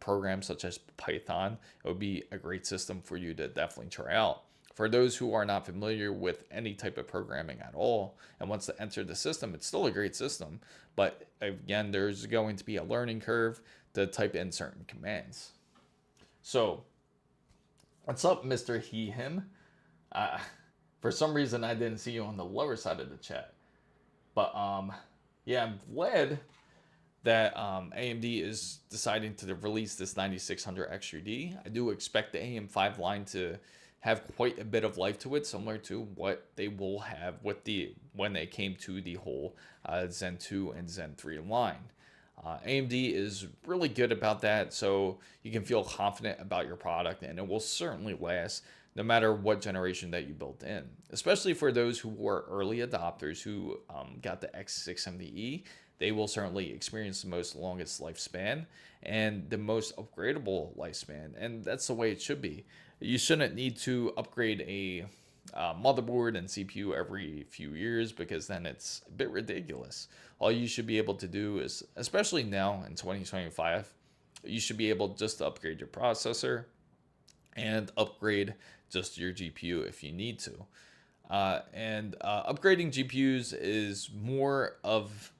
programs such as Python, it would be a great system for you to definitely try out. For those who are not familiar with any type of programming at all and wants to enter the system, it's still a great system. But again, there's going to be a learning curve to type in certain commands. So, what's up, Mr. He, Him? For some reason, I didn't see you on the lower side of the chat. But, yeah, I'm glad that AMD is deciding to release this 9600 XUD. I do expect the AM5 line to have quite a bit of life to it, similar to what they will have with when they came to the whole Zen 2 and Zen 3 line. AMD is really good about that, so you can feel confident about your product, and it will certainly last no matter what generation that you built in. Especially for those who were early adopters who got the X670E, they will certainly experience the longest lifespan and the most upgradable lifespan, and that's the way it should be. You shouldn't need to upgrade a motherboard and CPU every few years, because then it's a bit ridiculous. All you should be able to do is, especially now in 2025, you should be able just to upgrade your processor and upgrade just your GPU if you need to. Upgrading GPUs is more of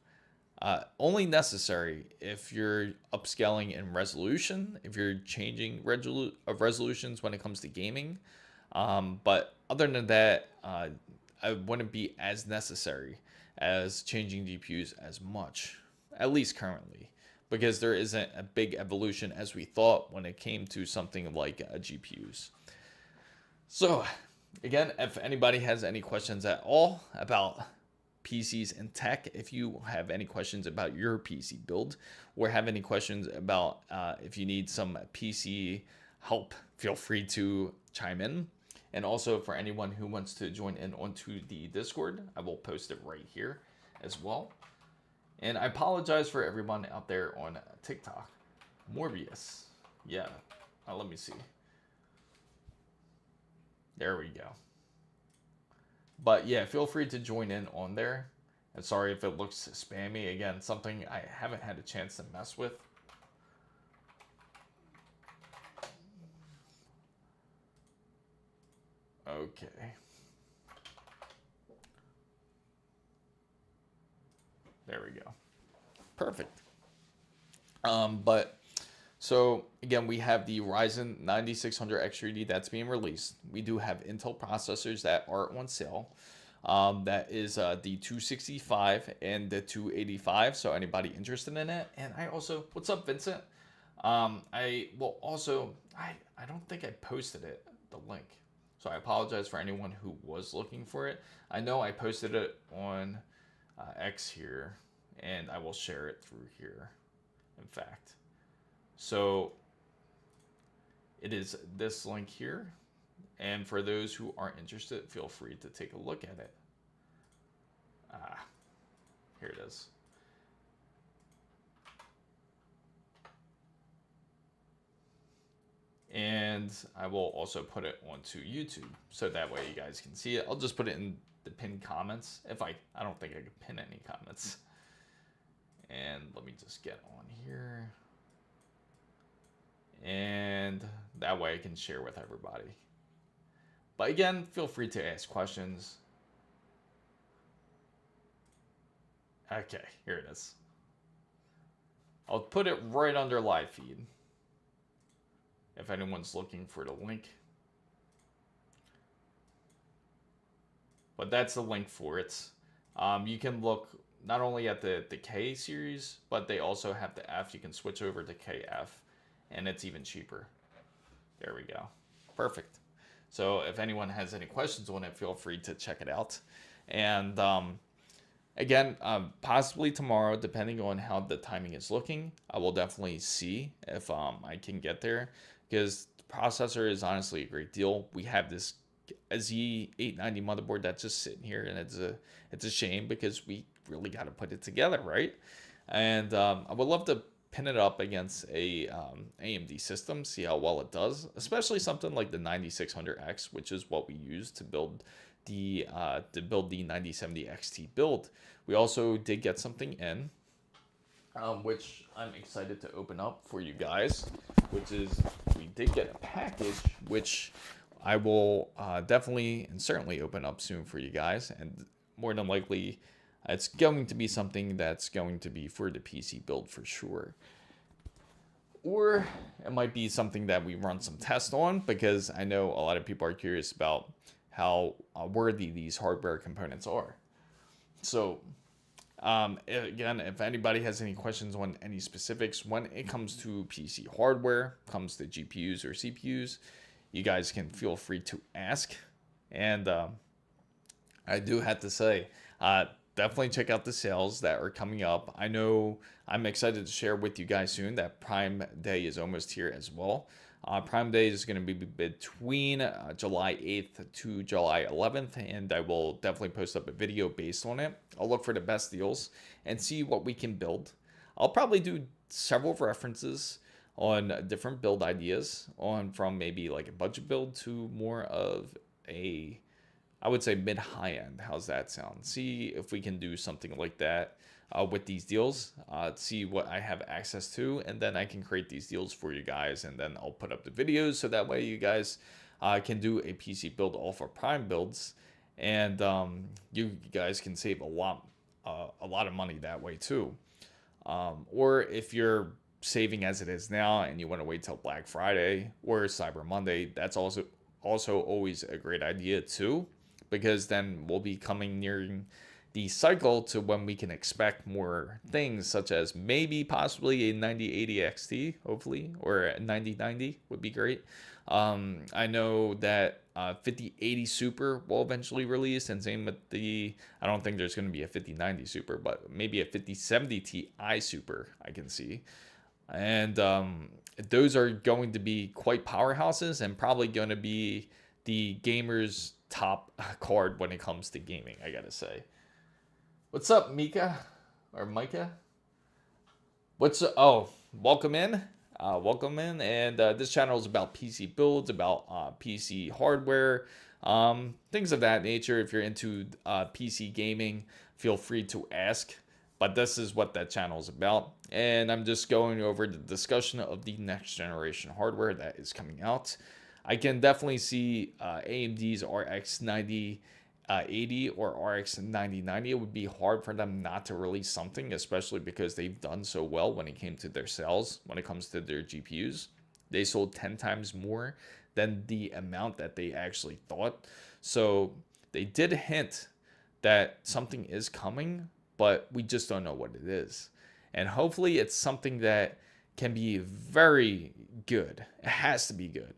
only necessary if you're upscaling in resolution, if you're changing resolutions when it comes to gaming. But other than that, it wouldn't be as necessary as changing GPUs as much, at least currently, because there isn't a big evolution as we thought when it came to something like GPUs. So, again, if anybody has any questions at all about PCs and tech, if you have any questions about your PC build or have any questions about if you need some PC help, feel free to chime in. And also, for anyone who wants to join in onto the Discord, I will post it right here as well. And I apologize for everyone out there on TikTok. Morbius. Yeah. Let me see. There we go. But yeah, feel free to join in on there. And sorry if it looks spammy. Again, something I haven't had a chance to mess with. Okay. There we go. Perfect. But so again, we have the Ryzen 9600 X3D that's being released. We do have Intel processors that are on sale. That is the 265 and the 285. So anybody interested in it? And I also, what's up, Vincent? I will also, I don't think I posted it, the link. So I apologize for anyone who was looking for it. I know I posted it on X here, and I will share it through here, in fact. So it is this link here. And for those who aren't interested, feel free to take a look at it. Here it is. And I will also put it onto YouTube, so that way you guys can see it. I'll just put it in the pinned comments. If I don't think I can pin any comments. And let me just get on here. And that way I can share with everybody. But again, feel free to ask questions. Okay, here it is. I'll put it right under live feed, if anyone's looking for the link. But that's the link for it. You can look not only at the K series, but they also have the F. You can switch over to KF, and it's even cheaper. There we go. Perfect. So if anyone has any questions on it, feel free to check it out. And again, possibly tomorrow, depending on how the timing is looking, I will definitely see if I can get there, because the processor is honestly a great deal. We have this Z890 motherboard that's just sitting here, and it's a shame because we really got to put it together, right? And I would love to pin it up against a AMD system, see how well it does, especially something like the 9600X, which is what we use to build the 9070 XT build. We also did get something in, which I'm excited to open up for you guys, which is we did get a package, which I will definitely and certainly open up soon for you guys. And more than likely, it's going to be something that's going to be for the PC build for sure. Or it might be something that we run some tests on, because I know a lot of people are curious about how worthy these hardware components are. So again, if anybody has any questions on any specifics when it comes to PC hardware, comes to GPUs or CPUs, you guys can feel free to ask. And I do have to say, definitely check out the sales that are coming up. I know I'm excited to share with you guys soon that Prime Day is almost here as well. Prime Day is going to be between July 8th to July 11th, and I will definitely post up a video based on it. I'll look for the best deals and see what we can build. I'll probably do several references on different build ideas, from maybe like a budget build to more of a, I would say, mid-high end. How's that sound? See if we can do something like that with these deals. See what I have access to, and then I can create these deals for you guys, and then I'll put up the videos, so that way you guys can do a PC build off of Prime builds, and you guys can save a lot of money that way too. Or if you're saving as it is now and you want to wait till Black Friday or Cyber Monday, that's also always a great idea too, because then we'll be coming nearing the cycle to when we can expect more things, such as maybe possibly a 9080 XT, hopefully, or a 9090 would be great. I know that 5080 Super will eventually release, and same with I don't think there's going to be a 5090 Super, but maybe a 5070 Ti Super I can see. And those are going to be quite powerhouses, and probably going to be the gamers' top card when it comes to gaming, I gotta say. What's up, Mika? Or Micah? Welcome in. Welcome in. And this channel is about PC builds, about PC hardware, things of that nature. If you're into PC gaming, feel free to ask. But this is what that channel is about. And I'm just going over the discussion of the next generation hardware that is coming out. I can definitely see AMD's RX 90 80 or RX 9090, it would be hard for them not to release something, especially because they've done so well when it came to their sales. When it comes to their GPUs, they sold 10 times more than the amount that they actually thought. So they did hint that something is coming, but we just don't know what it is. And hopefully it's something that can be very good. It has to be good.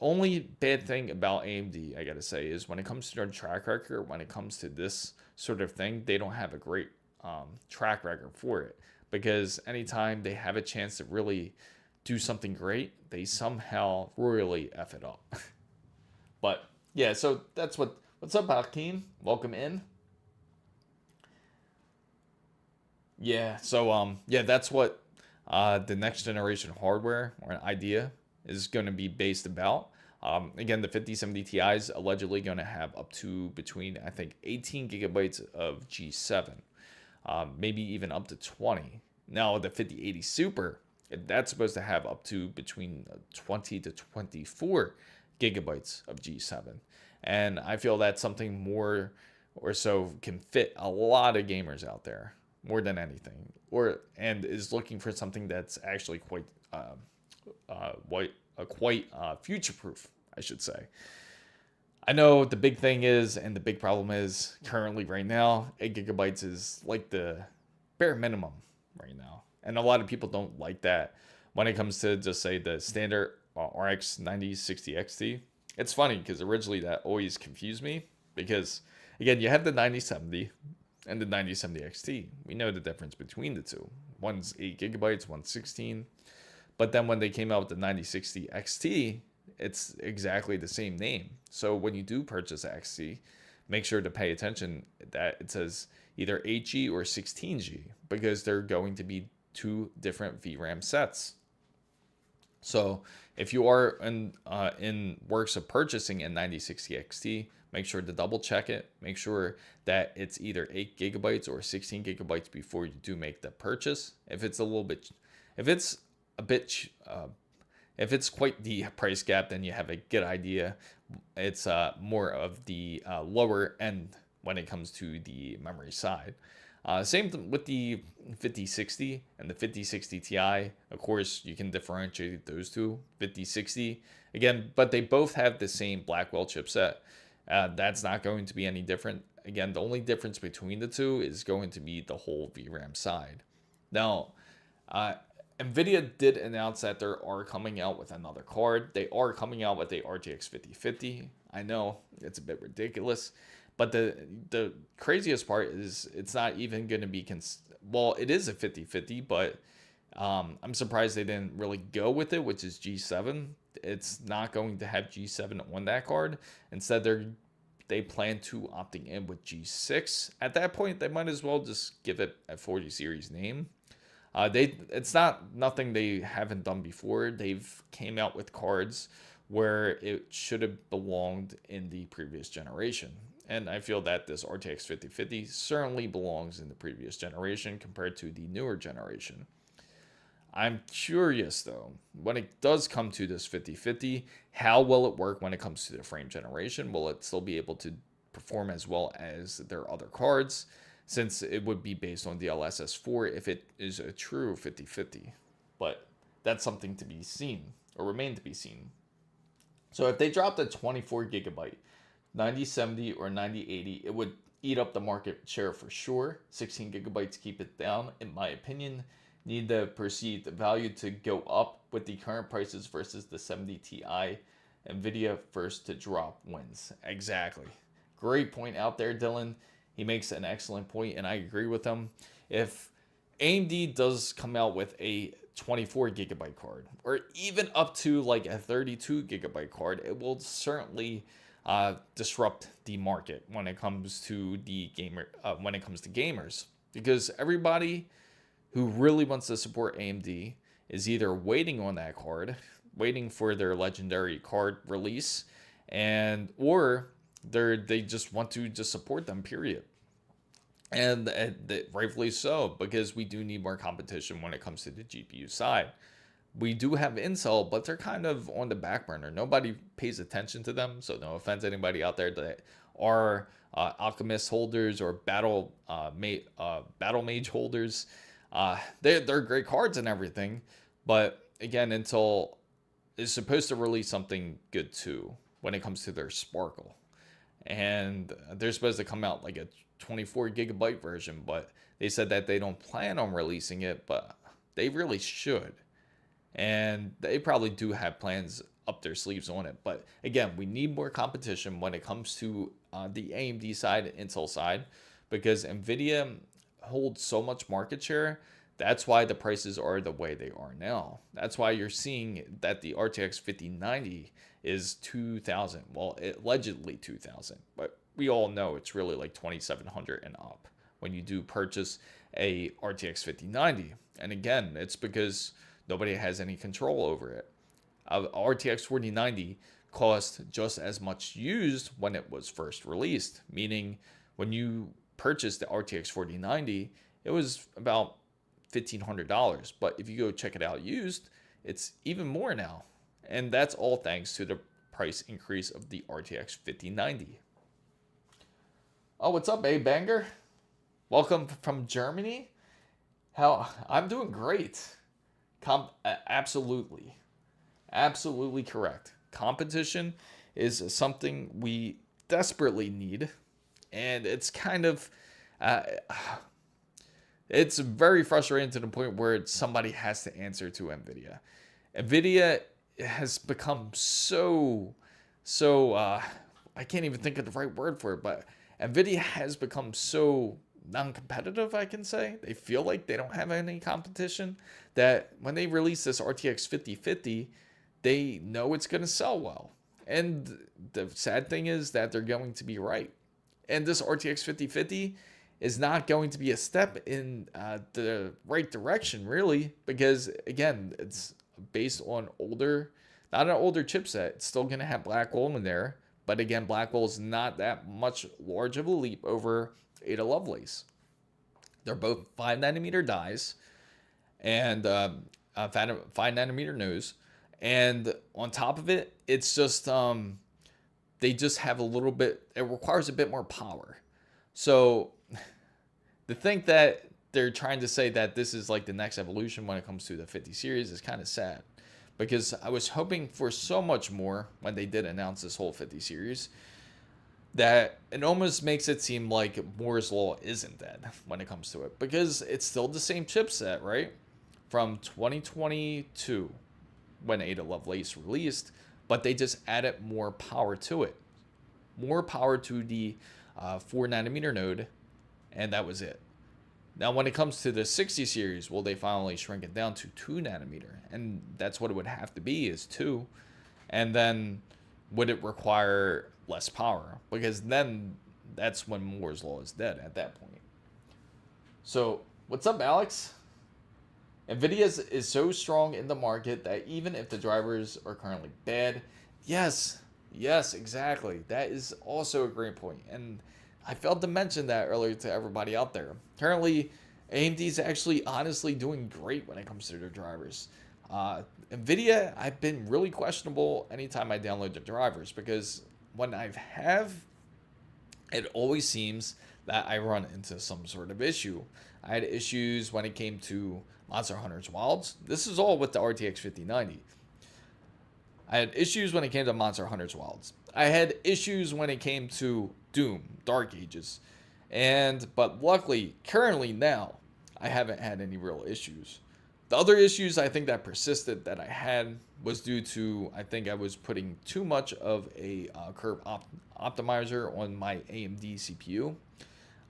Only bad thing about AMD, I gotta say, is when it comes to their track record, when it comes to this sort of thing, they don't have a great track record for it. Because anytime they have a chance to really do something great, they somehow royally F it up. But yeah, so that's what's up, Hakeem? Welcome in. Yeah, so yeah, that's what the next generation hardware or an idea is going to be based about. Again, the 5070 Ti is allegedly going to have up to between, I think, 18 gigabytes of G7, maybe even up to 20. Now, the 5080 Super, that's supposed to have up to between 20 to 24 gigabytes of G7. And I feel that's something more or so can fit a lot of gamers out there, more than anything, and is looking for something that's actually quite future-proof, I should say. I know the big thing is, and the big problem is, currently right now, 8 gigabytes is like the bare minimum right now. And a lot of people don't like that when it comes to just say the standard RX 9060 XT. It's funny because originally that always confused me because, again, you have the 9070 and the 9070 XT. We know the difference between the two. One's 8 gigabytes, one's 16. But then when they came out with the 9060 XT, it's exactly the same name. So when you do purchase XT, make sure to pay attention that it says either 8G or 16G because they're going to be two different VRAM sets. So if you are in works of purchasing a 9060 XT, make sure to double check it. Make sure that it's either 8 gigabytes or 16 gigabytes before you do make the purchase. If it's if it's quite the price gap, then you have a good idea. It's more of the lower end when it comes to the memory side. Same with the 5060 and the 5060 Ti. Of course, you can differentiate those two. 5060, again, but they both have the same Blackwell chipset. That's not going to be any different. Again, the only difference between the two is going to be the whole VRAM side. Now, NVIDIA did announce that they are coming out with another card. They are coming out with the RTX 5050. I know it's a bit ridiculous, but the craziest part is it's not even going to be well, it is a 5050, but I'm surprised they didn't really go with it, which is G7. It's not going to have G7 on that card. Instead, they plan to opting in with G6. At that point, they might as well just give it a 40 series name. It's nothing they haven't done before. They've came out with cards where it should have belonged in the previous generation. And I feel that this RTX 5050 certainly belongs in the previous generation compared to the newer generation. I'm curious though, when it does come to this 5050, how will it work when it comes to the frame generation? Will it still be able to perform as well as their other cards? Since it would be based on the DLSS4 if it is a true 5050. But that's something to be seen, or remain to be seen. So if they dropped a 24 gigabyte 9070 or 9080, it would eat up the market share for sure. 16 gigabytes keep it down, in my opinion. Need the perceived value to go up with the current prices versus the 70 Ti. NVIDIA first to drop wins. Exactly. Great point out there, Dylan. He makes an excellent point, and I agree with him. If AMD does come out with a 24 gigabyte card, or even up to like a 32 gigabyte card, it will certainly disrupt the market when it comes to gamers, because everybody who really wants to support AMD is either waiting on that card, waiting for their legendary card release, or they just want to just support them, period. And rightfully so, because we do need more competition when it comes to the GPU side. We do have Intel, but they're kind of on the back burner. Nobody pays attention to them, so no offense to anybody out there that are Alchemist holders or Battle Mage holders. They're great cards and everything, but again, Intel is supposed to release something good too when it comes to their Sparkle, and they're supposed to come out like a 24 gigabyte version, but they said that they don't plan on releasing it, but they really should, and they probably do have plans up their sleeves on it. But again, we need more competition when it comes to the AMD side, Intel side, because Nvidia holds so much market share. That's why the prices are the way they are now. That's why you're seeing that the RTX 5090 is 2,000. Well, allegedly 2,000, but we all know it's really like 2,700 and up when you do purchase a RTX 5090. And again, it's because nobody has any control over it. RTX 4090 cost just as much used when it was first released, meaning when you purchased the RTX 4090, it was about $1,500. But if you go check it out used, it's even more now. And that's all thanks to the price increase of the RTX 5090. Oh, what's up, Banger? Welcome from Germany. I'm doing great. Absolutely correct. Competition is something we desperately need, and it's kind of it's very frustrating to the point where somebody has to answer to Nvidia. Nvidia has become so I can't even think of the right word for it, but Nvidia has become so non-competitive, I can say. They feel like they don't have any competition, that when they release this RTX 5050, they know it's going to sell well. And the sad thing is that they're going to be right. And this RTX 5050 is not going to be a step in the right direction, really, because, again, it's based on not an older chipset. It's still going to have Blackwell in there. But again, Blackwell is not that much large of a leap over Ada Lovelace. They're both 5 nanometer dies and 5 nanometer nose. And on top of it, it's just, they just have a little bit, it requires a bit more power. So to think that they're trying to say that this is like the next evolution when it comes to the 50 series is kind of sad. Because I was hoping for so much more when they did announce this whole 50 series, that it almost makes it seem like Moore's Law isn't dead when it comes to it. Because it's still the same chipset, right? From 2022, when Ada Lovelace released, but they just added more power to it. More power to the 4 nanometer node, and that was it. Now, when it comes to the 60 series, will they finally shrink it down to 2 nanometer? And that's what it would have to be, is 2. And then would it require less power? Because then that's when Moore's Law is dead at that point. So, what's up, Alex? Nvidia is so strong in the market that even if the drivers are currently bad, yes, exactly. That is also a great point. And I failed to mention that earlier to everybody out there. Currently, AMD is actually honestly doing great when it comes to their drivers. Nvidia, I've been really questionable anytime I download the drivers, because when I have, it always seems that I run into some sort of issue. I had issues when it came to Monster Hunter's Wilds. This is all with the RTX 5090. I had issues when it came to Monster Hunter's Wilds. I had issues when it came to Doom, Dark Ages. But luckily, currently now, I haven't had any real issues. The other issues I think that persisted that I had was due to, I think I was putting too much of a curve optimizer on my AMD CPU.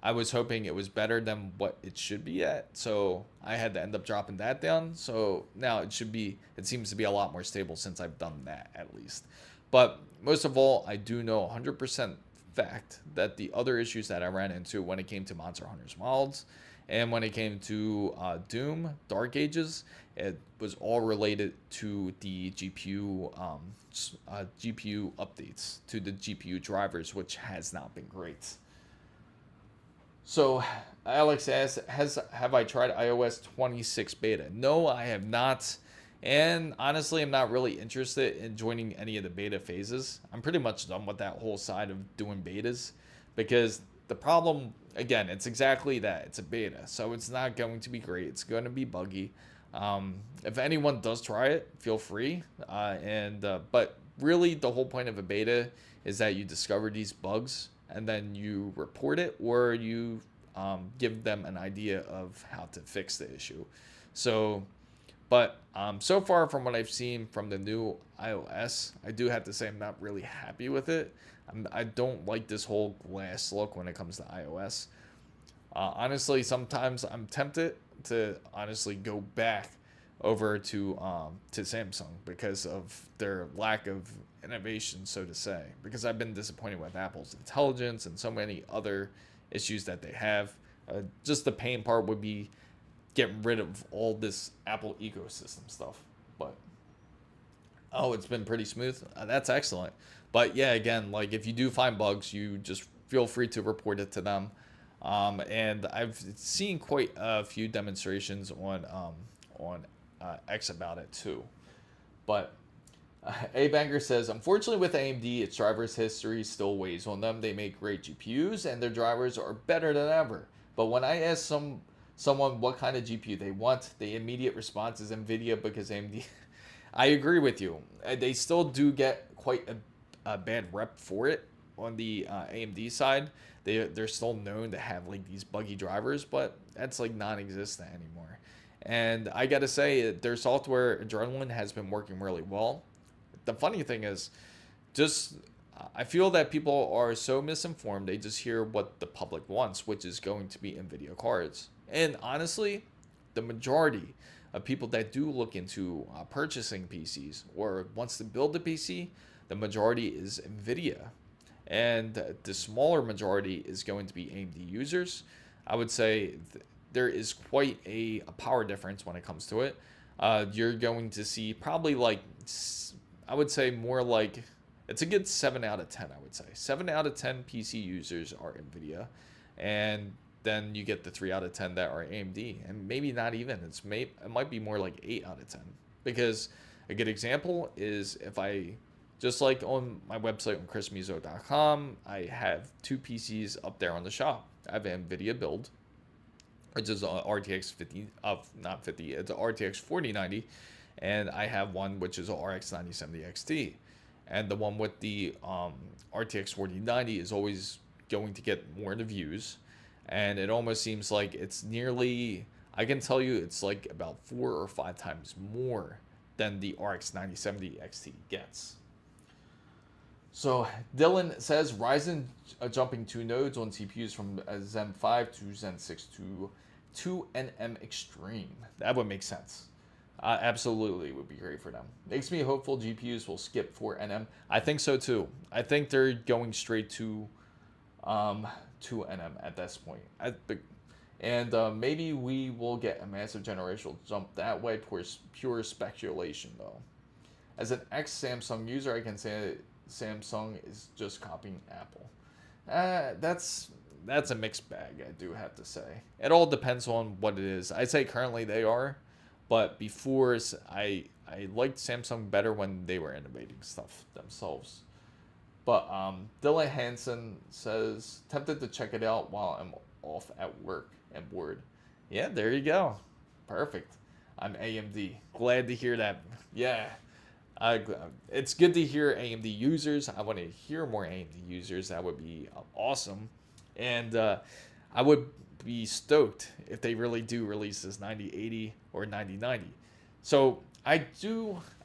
I was hoping it was better than what it should be at, so I had to end up dropping that down. So now it seems to be a lot more stable since I've done that, at least. But most of all, I do know 100% fact that the other issues that I ran into when it came to Monster Hunter's Wilds and when it came to Doom, Dark Ages, it was all related to the GPU updates to the GPU drivers, which has not been great. So Alex asks, have I tried iOS 26 beta? No, I have not. And honestly, I'm not really interested in joining any of the beta phases. I'm pretty much done with that whole side of doing betas, because the problem, again, it's exactly that. It's a beta, so it's not going to be great. It's going to be buggy. If anyone does try it, feel free. But really, the whole point of a beta is that you discover these bugs and then you report it, or you give them an idea of how to fix the issue. So, so far from what I've seen from the new iOS, I do have to say I'm not really happy with it. I don't like this whole glass look when it comes to iOS. Honestly, sometimes I'm tempted to honestly go back over to Samsung because of their lack of innovation, so to say. Because I've been disappointed with Apple's intelligence and so many other issues that they have. Just the pain part would be getting rid of all this Apple ecosystem stuff. But oh, it's been pretty smooth. That's excellent. But yeah, again, like if you do find bugs, you just feel free to report it to them. And I've seen quite a few demonstrations on X about it too. But A Banger says, unfortunately with AMD, its drivers history still weighs on them. They make great GPUs and their drivers are better than ever. But when I ask someone what kind of GPU they want, the immediate response is NVIDIA, because AMD. I agree with you. They still do get quite a bad rep for it on the AMD side. They're still known to have like these buggy drivers, but that's like non-existent anymore. And I gotta say, their software Adrenaline has been working really well. The funny thing is, I feel that people are so misinformed. They just hear what the public wants, which is going to be NVIDIA cards. And honestly, the majority of people that do look into purchasing PCs or wants to build a PC, the majority is NVIDIA. And the smaller majority is going to be AMD users. I would say there is quite a power difference when it comes to it. You're going to see probably like, I would say more like, it's a good 7 out of 10, I would say. 7 out of 10 PC users are NVIDIA. And then you get the 3 out of 10 that are AMD. And maybe not even. It might be more like 8 out of 10. Because a good example is if I... Just like on my website on chrismizo.com, I have 2 PCs up there on the shop. I have an NVIDIA build, which is an RTX 50, not 50, it's an RTX 4090, and I have one which is an RX 9070 XT. And the one with the RTX 4090 is always going to get more the views, and it almost seems like it's nearly, I can tell you it's like about 4 or 5 times more than the RX 9070 XT gets. So Dylan says Ryzen jumping 2 nodes on CPUs from Zen 5 to Zen 6 to 2NM Extreme. That would make sense. Absolutely would be great for them. Makes me hopeful GPUs will skip 4NM. I think so too. I think they're going straight to 2NM at this point. And maybe we will get a massive generational jump that way. Pure speculation though. As an ex-Samsung user, I can say Samsung is just copying Apple. That's a mixed bag, I do have to say. It all depends on what it is. I'd say currently they are, but before I liked Samsung better when they were innovating stuff themselves. But Dylan Hansen says, tempted to check it out while I'm off at work and bored. Yeah, there you go. Perfect. I'm AMD. Glad to hear that. Yeah. It's good to hear AMD users. I want to hear more AMD users. That would be awesome. And I would be stoked if they really do release this 9080 or 9090. So I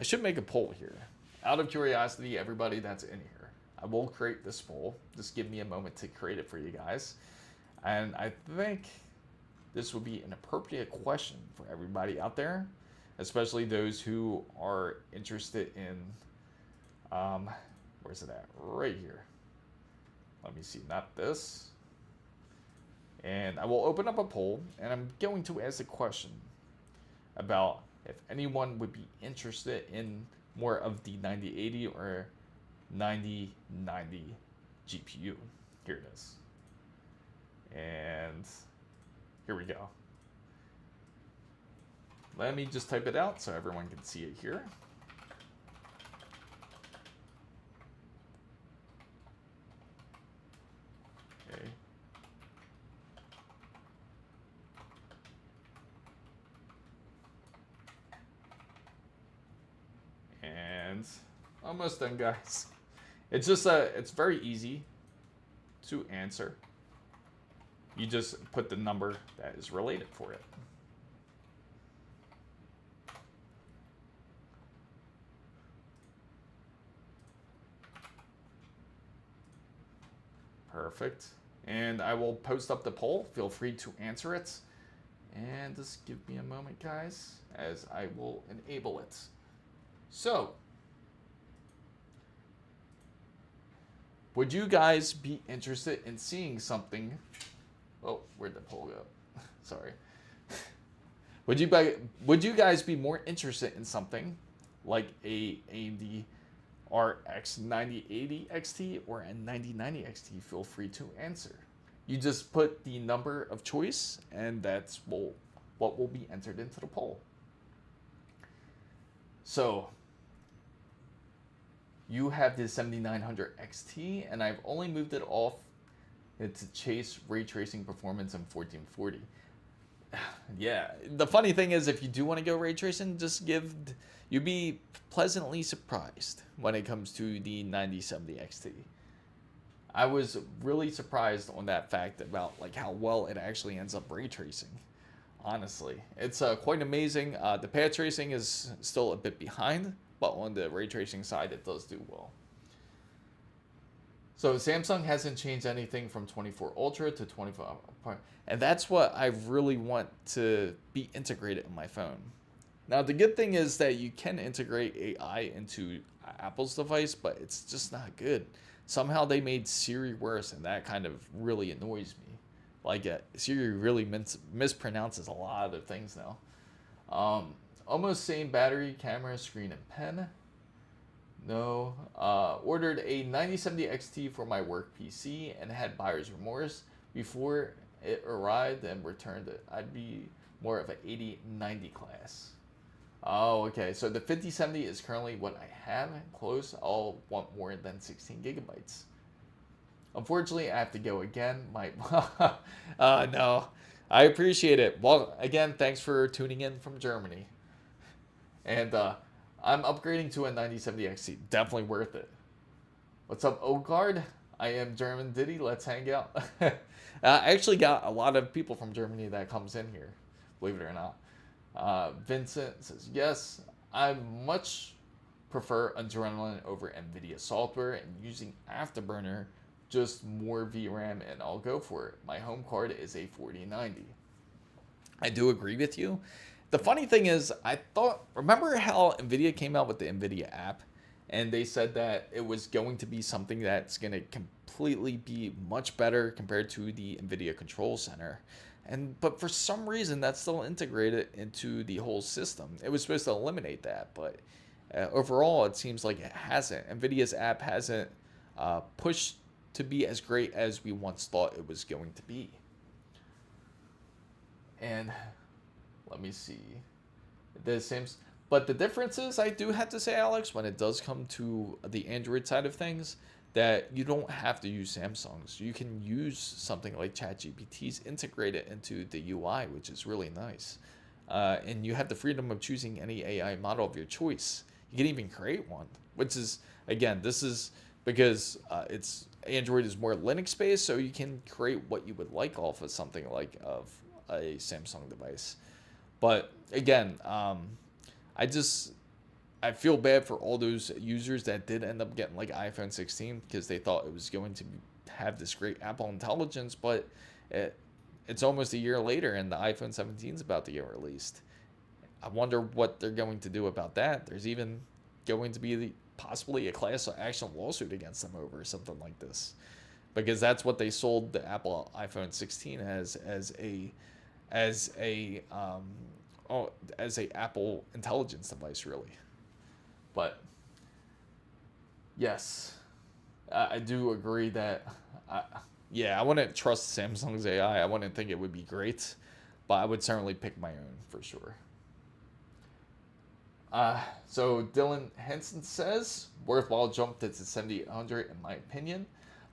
should make a poll here. Out of curiosity, everybody that's in here, I will create this poll. Just give me a moment to create it for you guys. And I think this would be an appropriate question for everybody out there, especially those who are interested in, where's it at? Right here. Let me see, not this. And I will open up a poll, and I'm going to ask a question about if anyone would be interested in more of the 9080 or 9090 GPU. Here it is. And here we go. let me just type it out so everyone can see it here. Okay. And almost done, guys. It's just it's very easy to answer. You just put the number that is related for it. Perfect. And I will post up the poll. Feel free to answer it. And just give me a moment, guys, as I will enable it. So, would you guys be interested in seeing something? Oh, where'd the poll go? Sorry. Would you guys be more interested in something like a AMD RX 9080 XT or a 9090 XT? Feel free to answer. You just put the number of choice, and that's what will be entered into the poll. So, you have the 7900 XT, and I've only moved it off to chase ray tracing performance in 1440. Yeah, the funny thing is, if you do want to go ray tracing, you'd be pleasantly surprised when it comes to the 9070 XT. I was really surprised on that fact about like how well it actually ends up ray tracing. Honestly, it's quite amazing. The pad tracing is still a bit behind, but on the ray tracing side, it does do well. So Samsung hasn't changed anything from 24 Ultra to 24, and that's what I really want to be integrated in my phone. Now, the good thing is that you can integrate AI into Apple's device, but it's just not good. Somehow they made Siri worse, and that kind of really annoys me. Like, Siri really mispronounces a lot of things now. Almost same battery, camera, screen, and pen. No. Ordered a 9070 XT for my work PC and had buyer's remorse. Before it arrived and returned it, I'd be more of an 8090 class. Oh, okay. So the 5070 is currently what I have. Close. I'll want more than 16 gigabytes. Unfortunately, I have to go again. No. I appreciate it. Well, again, thanks for tuning in from Germany. And I'm upgrading to a 9070 XT. Definitely worth it. What's up, Ogard? I am German Diddy. Let's hang out. I actually got a lot of people from Germany that comes in here, believe it or not. Vincent says, yes, I much prefer Adrenaline over NVIDIA software and using Afterburner, just more VRAM, and I'll go for it. My home card is a 4090. I do agree with you. The funny thing is, remember how NVIDIA came out with the NVIDIA app, and they said that it was going to be something that's going to completely be much better compared to the NVIDIA Control Center. But for some reason, that's still integrated into the whole system. It was supposed to eliminate that, but overall, it seems like it hasn't. NVIDIA's app hasn't pushed to be as great as we once thought it was going to be. And let me see. But the difference is, I do have to say, Alex, when it does come to the Android side of things, that you don't have to use Samsung's. You can use something like ChatGPT's, integrate it into the UI, which is really nice. And you have the freedom of choosing any AI model of your choice. You can even create one, which is, again, this is because Android is more Linux based, so you can create what you would like off of something like of a Samsung device. But again, I feel bad for all those users that did end up getting like iPhone 16 because they thought it was going to have this great Apple intelligence, but it's almost a year later and the iPhone 17 is about to get released. I wonder what they're going to do about that. There's even going to be possibly a class action lawsuit against them over something like this, because that's what they sold the Apple iPhone 16 as a Apple intelligence device, really. But yes, I do agree that I wouldn't trust Samsung's AI. I wouldn't think it would be great, but I would certainly pick my own for sure. So Dylan Henson says, worthwhile jump to the 7800 in my opinion.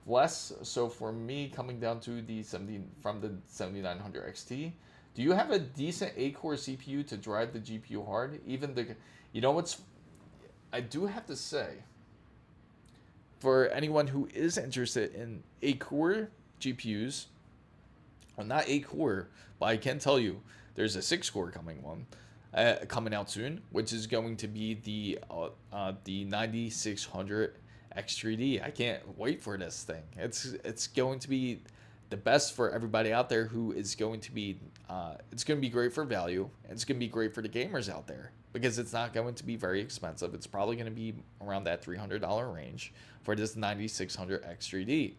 Less so for me coming down to the 7900 XT. Do you have a decent 8-core CPU to drive the GPU hard? You know what's, I do have to say, for anyone who is interested in 8-core GPUs, well, not 8-core, but I can tell you there's a 6-core coming out soon, which is going to be the 9600 X3D. I can't wait for this thing. It's going to be the best for everybody out there who is going to be it's going to be great for value, and it's going to be great for the gamers out there because it's not going to be very expensive. It's probably going to be around that $300 range for this 9600 X3D.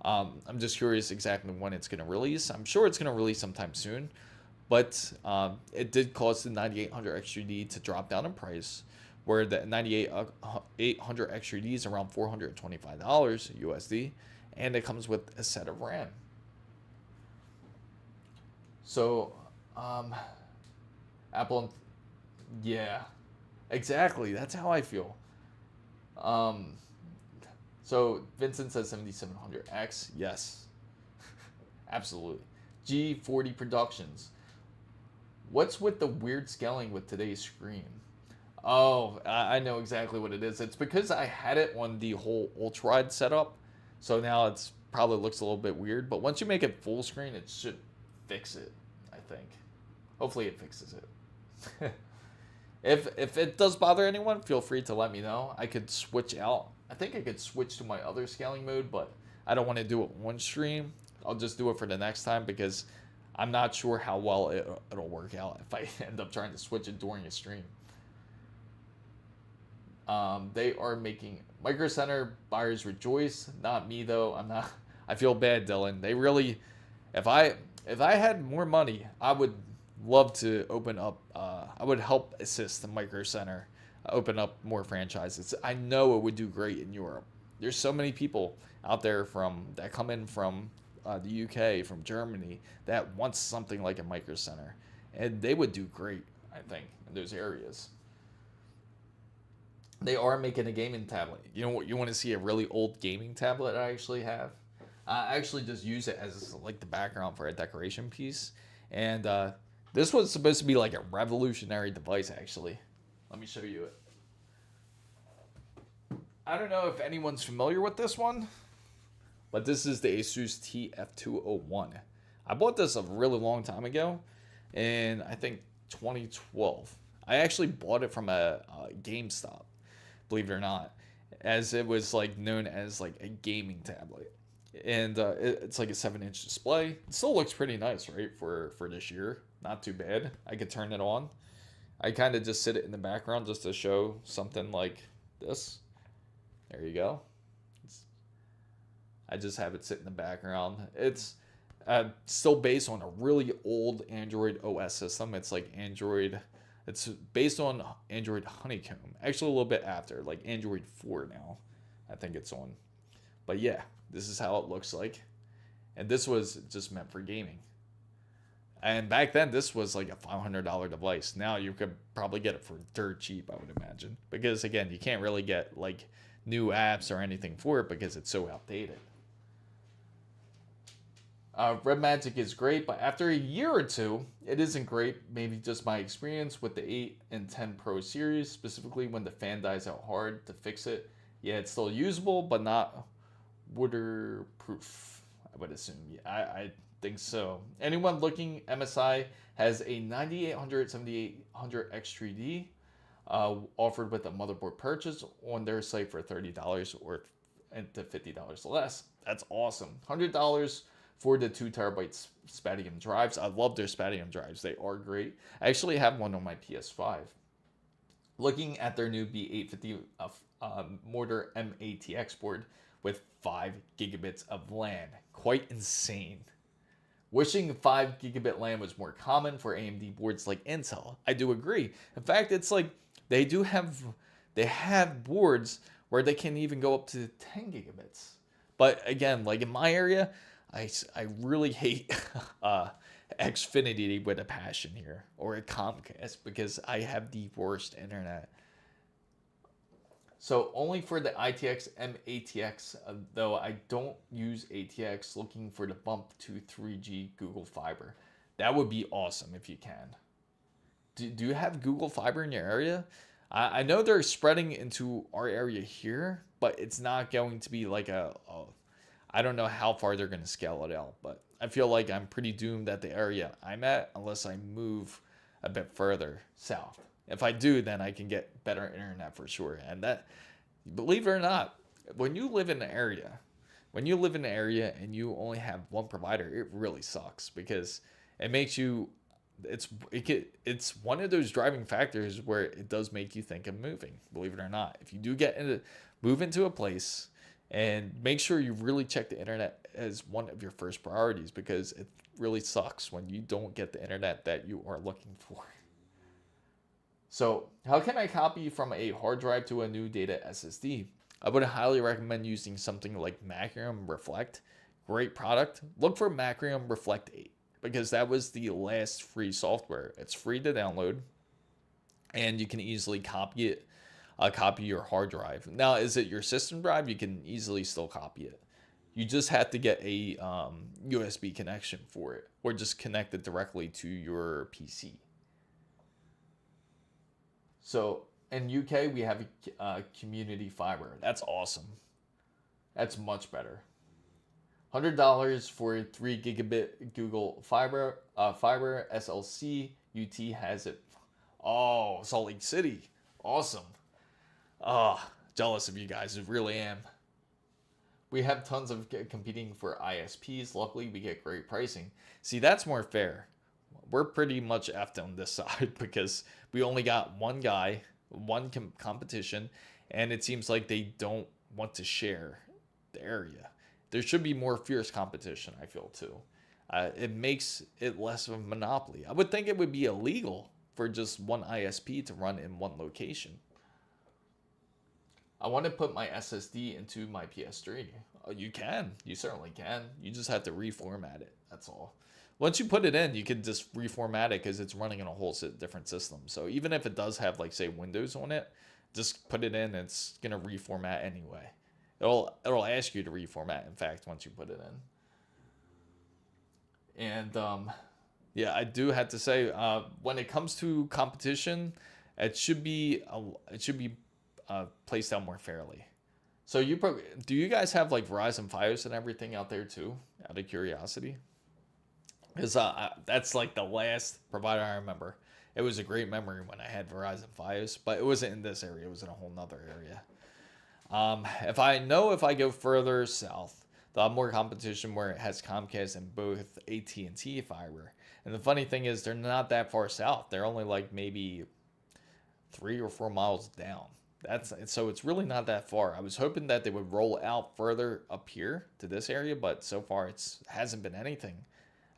I'm just curious exactly when it's going to release. I'm sure it's going to release sometime soon, but it did cause the 9800 X3D to drop down in price, where the 9800 X3D is around $425 USD, and it comes with a set of RAM. So, Apple, yeah, exactly. That's how I feel. So Vincent says 7700X. Yes, absolutely. G40 Productions. What's with the weird scaling with today's screen? Oh, I know exactly what it is. It's because I had it on the whole Ultrawide setup, so now it's probably looks a little bit weird. But once you make it full screen, it should fix it, I think. Hopefully it fixes it. If it does bother anyone, feel free to let me know. I could switch out. I think I could switch to my other scaling mode, but I don't want to do it one stream. I'll just do it for the next time because I'm not sure how well it'll work out if I end up trying to switch it during a stream. They are making Micro Center buyers rejoice. Not me though. I'm not. I feel bad, Dylan. They really. If I had more money, I would love to open up. I would help assist the Micro Center open up more franchises. I know it would do great in Europe. There's so many people out there that come in from the UK, from Germany, that wants something like a Micro Center, and they would do great, I think, in those areas. They are making a gaming tablet. You know what? You want to see a really old gaming tablet I actually have? I actually just use it as like the background for a decoration piece, and this was supposed to be like a revolutionary device. Actually, let me show you it. I don't know if anyone's familiar with this one, but this is the ASUS TF201. I bought this a really long time ago, in I think 2012. I actually bought it from a GameStop, believe it or not, as it was like known as like a gaming tablet. And it's like a 7-inch display. It still looks pretty nice, right, for this year. Not too bad. I could turn it on. I kind of just sit it in the background just to show something like this. There you go. I just have it sit in the background. It's still based on a really old Android OS system. It's like Android. It's based on Android Honeycomb. Actually, a little bit after, like Android 4 now. I think it's on. But yeah, this is how it looks like. And this was just meant for gaming. And back then, this was like a $500 device. Now you could probably get it for dirt cheap, I would imagine. Because again, you can't really get like new apps or anything for it because it's so outdated. Red Magic is great, but after a year or two, it isn't great. Maybe just my experience with the 8 and 10 Pro series, specifically when the fan dies out hard to fix it. Yeah, it's still usable, but not waterproof, I would assume. Yeah, I think so. Anyone looking, MSI has a 9800, 7800 X3D offered with a motherboard purchase on their site for $30 or to $50 less. That's awesome. $100 for the 2 terabyte Spatium drives. I love their Spatium drives. They are great. I actually have one on my PS5. Looking at their new B850 Mortar M-ATX board with 5 gigabits of LAN. Quite insane. Wishing 5 gigabit LAN was more common for AMD boards like Intel. I do agree. In fact, it's like they have boards where they can even go up to 10 gigabits. But again, like in my area, I really hate Xfinity with a passion here, or a Comcast, because I have the worst internet. So only for the ITX and ATX, though I don't use ATX, looking for the bump to 3G Google Fiber. That would be awesome if you can. Do you have Google Fiber in your area? I know they're spreading into our area here, but it's not going to be like I don't know how far they're going to scale it out, but I feel like I'm pretty doomed at the area I'm at unless I move a bit further south. If I do, then I can get better internet for sure. And that, believe it or not, when you live in an area, and you only have one provider, it really sucks because it makes you, it's one of those driving factors where it does make you think of moving, believe it or not. If you do move into a place, and make sure you really check the internet as one of your first priorities, because it really sucks when you don't get the internet that you are looking for. So how can I copy from a hard drive to a new data SSD? I would highly recommend using something like Macrium Reflect. Great product. Look for Macrium Reflect 8 because that was the last free software. It's free to download and you can easily copy it. Copy your hard drive. Now, is it your system drive? You can easily still copy it. You just have to get a USB connection for it, or just connect it directly to your PC. So in UK, we have a community fiber. That's awesome. That's much better. $100 for 3 gigabit Google fiber SLC. UT has it. Oh, Salt Lake City. Awesome. Jealous of you guys. I really am. We have tons of competing for ISPs. Luckily, we get great pricing. See, that's more fair. We're pretty much effed on this side because we only got one guy, one competition, and it seems like they don't want to share the area. There should be more fierce competition, I feel, too. It makes it less of a monopoly. I would think it would be illegal for just one ISP to run in one location. I want to put my SSD into my PS3. You can. You certainly can. You just have to reformat it. That's all. Once you put it in, you can just reformat it because it's running in a whole different system. So even if it does have, like, say, Windows on it, just put it in and it's going to reformat anyway. It'll ask you to reformat, in fact, once you put it in. And, yeah, I do have to say, when it comes to competition, it should be placed out more fairly. So do you guys have like Verizon Fios and everything out there too, out of curiosity? Because that's like the last provider I remember. It was a great memory when I had Verizon Fios, but it wasn't in this area. It was in a whole nother area. If I go further south, they'll have more competition where it has Comcast and both AT&T fiber. And the funny thing is they're not that far south. They're only like maybe 3 or 4 miles down. So it's really not that far. I was hoping that they would roll out further up here to this area, but so far it hasn't been anything,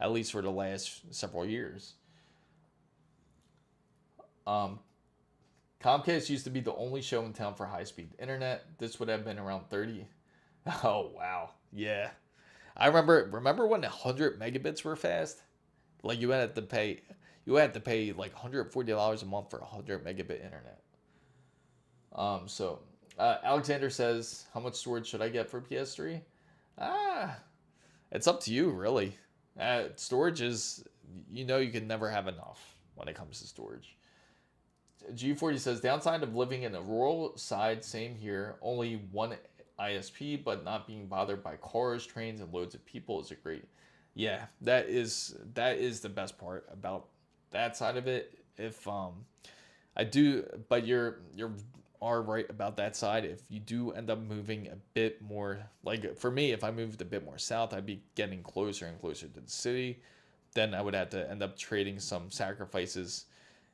at least for the last several years. Comcast used to be the only show in town for high-speed internet. This would have been around 30. Oh, wow. Yeah. I remember when 100 megabits were fast? Like you had to pay like $140 a month for 100 megabit internet. Alexander says, how much storage should I get for PS3? It's up to you, really. Storage is, you can never have enough when it comes to storage. G40 says, downside of living in a rural side, same here. Only one ISP, but not being bothered by cars, trains, and loads of people is a great. Yeah, that is the best part about that side of it. If I do, but you're right about that side. If you do end up moving a bit more, like for me, if I moved a bit more south, I'd be getting closer and closer to the city. Then I would have to end up trading some sacrifices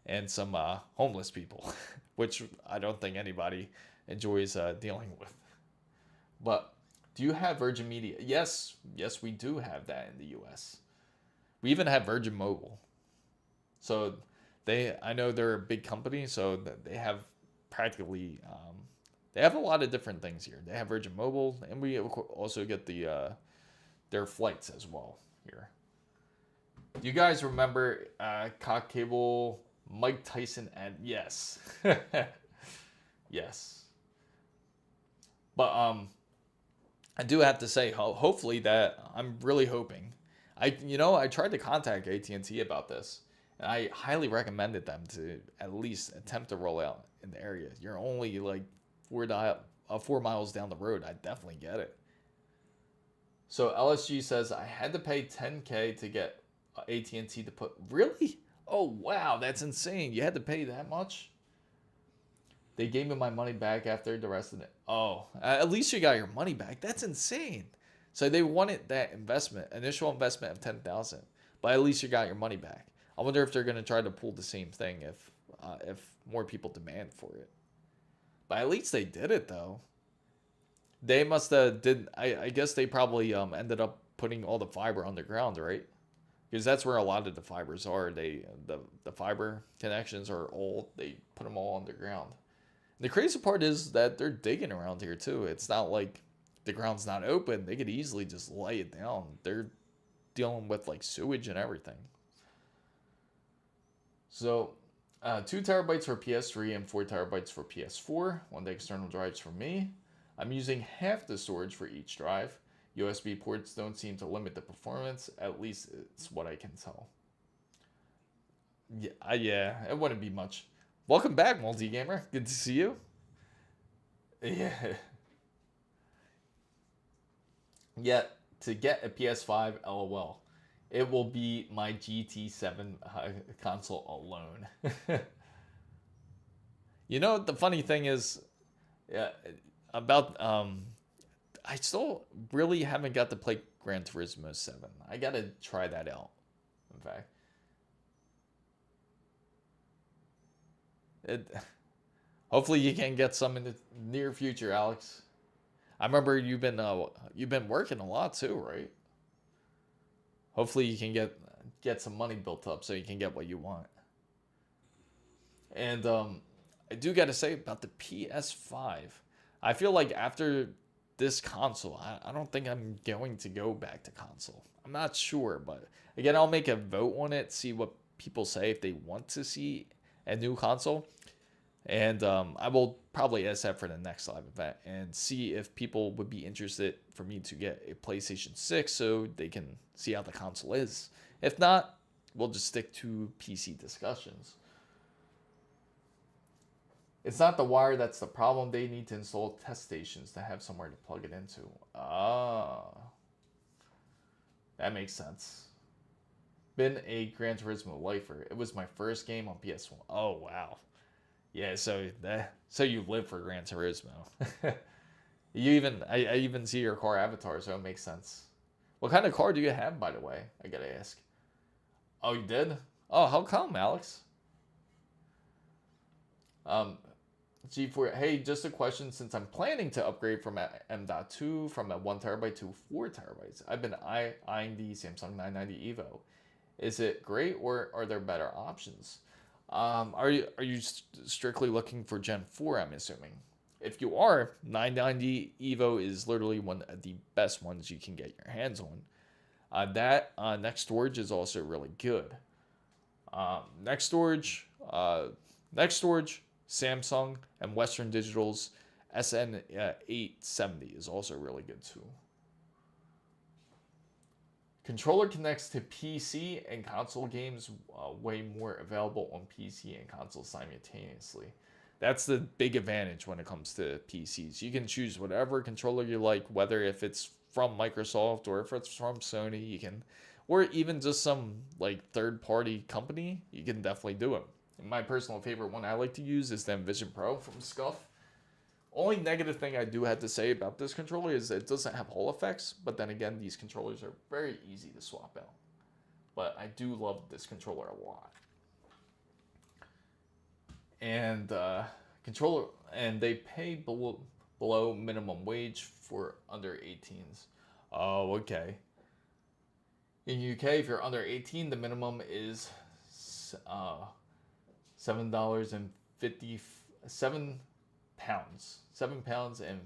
and some homeless people, which I don't think anybody enjoys dealing with. But do you have Virgin Media? Yes, we do have that in the US. We even have Virgin Mobile. So I know they're a big company, so they have practically, they have a lot of different things here. They have Virgin Mobile, and we also get their flights as well here. Do you guys remember cock cable Mike Tyson? And yes, yes. But I do have to say, hopefully that I'm really hoping. I tried to contact AT&T about this, and I highly recommended them to at least attempt to roll out in the area. You're only like 4 miles down the road. I definitely get it. So LSG says I had to pay $10K to get AT&T to put. Really? Oh wow, that's insane. You had to pay that much? They gave me my money back after the rest of it. Oh, at least you got your money back. That's insane. So they wanted that initial investment of 10,000, but at least you got your money back. I wonder if they're gonna try to pull the same thing if more people demand for it. But at least they did it though. They must have did. I guess they probably ended up putting all the fiber underground, right? Because that's where a lot of the fibers are. The fiber connections are all, they put them all underground. The crazy part is that they're digging around here too. It's not like the ground's not open. They could easily just lay it down. They're dealing with like sewage and everything. So 2 terabytes for PS3 and 4 terabytes for PS4. One of the external drives for me. I'm using half the storage for each drive. USB ports don't seem to limit the performance. At least it's what I can tell. Yeah, it wouldn't be much. Welcome back, multi-gamer. Good to see you. Yeah. Yet, to get a PS5, LOL. It will be my GT7 console alone. You know, the funny thing is, about, I still really haven't got to play Gran Turismo 7. I gotta try that out, in fact. Hopefully you can get some in the near future, Alex. I remember you've been working a lot too, right? Hopefully you can get some money built up so you can get what you want. And I do gotta say about the PS5, I feel like after this console, I don't think I'm going to go back to console. I'm not sure, but again, I'll make a vote on it, see what people say if they want to see a new console. And I will probably ask that for the next live event and see if people would be interested for me to get a PlayStation 6 so they can see how the console is. If not, we'll just stick to PC discussions. It's not the wire that's the problem. They need to install test stations to have somewhere to plug it into. Ah, that makes sense. Been a Gran Turismo lifer. It was my first game on PS1. Oh, wow. Yeah, so you live for Gran Turismo. I even see your car avatar, so it makes sense. What kind of car do you have, by the way? I gotta ask. Oh, you did? Oh, how come, Alex? G4, hey, just a question. Since I'm planning to upgrade from M.2 from a 1 terabyte to 4 terabytes, I've been eyeing the Samsung 990 EVO. Is it great, or are there better options? Are you strictly looking for Gen 4, I'm assuming? If you are, 990 EVO is literally one of the best ones you can get your hands on. Next storage is also really good. Next storage, Samsung and Western Digital's SN870 is also really good too. Controller connects to PC and console games way more available on PC and console simultaneously. That's the big advantage when it comes to PCs. You can choose whatever controller you like, whether if it's from Microsoft or if it's from Sony, or even just some like third-party company, you can definitely do it. My personal favorite one I like to use is the Envision Pro from Scuff. Only negative thing I do have to say about this controller is it doesn't have Hall effects, but then again, these controllers are very easy to swap out. But I do love this controller a lot. And they pay below minimum wage for under 18s. Oh, okay. In UK, if you're under 18, the minimum is £7.57. £7 and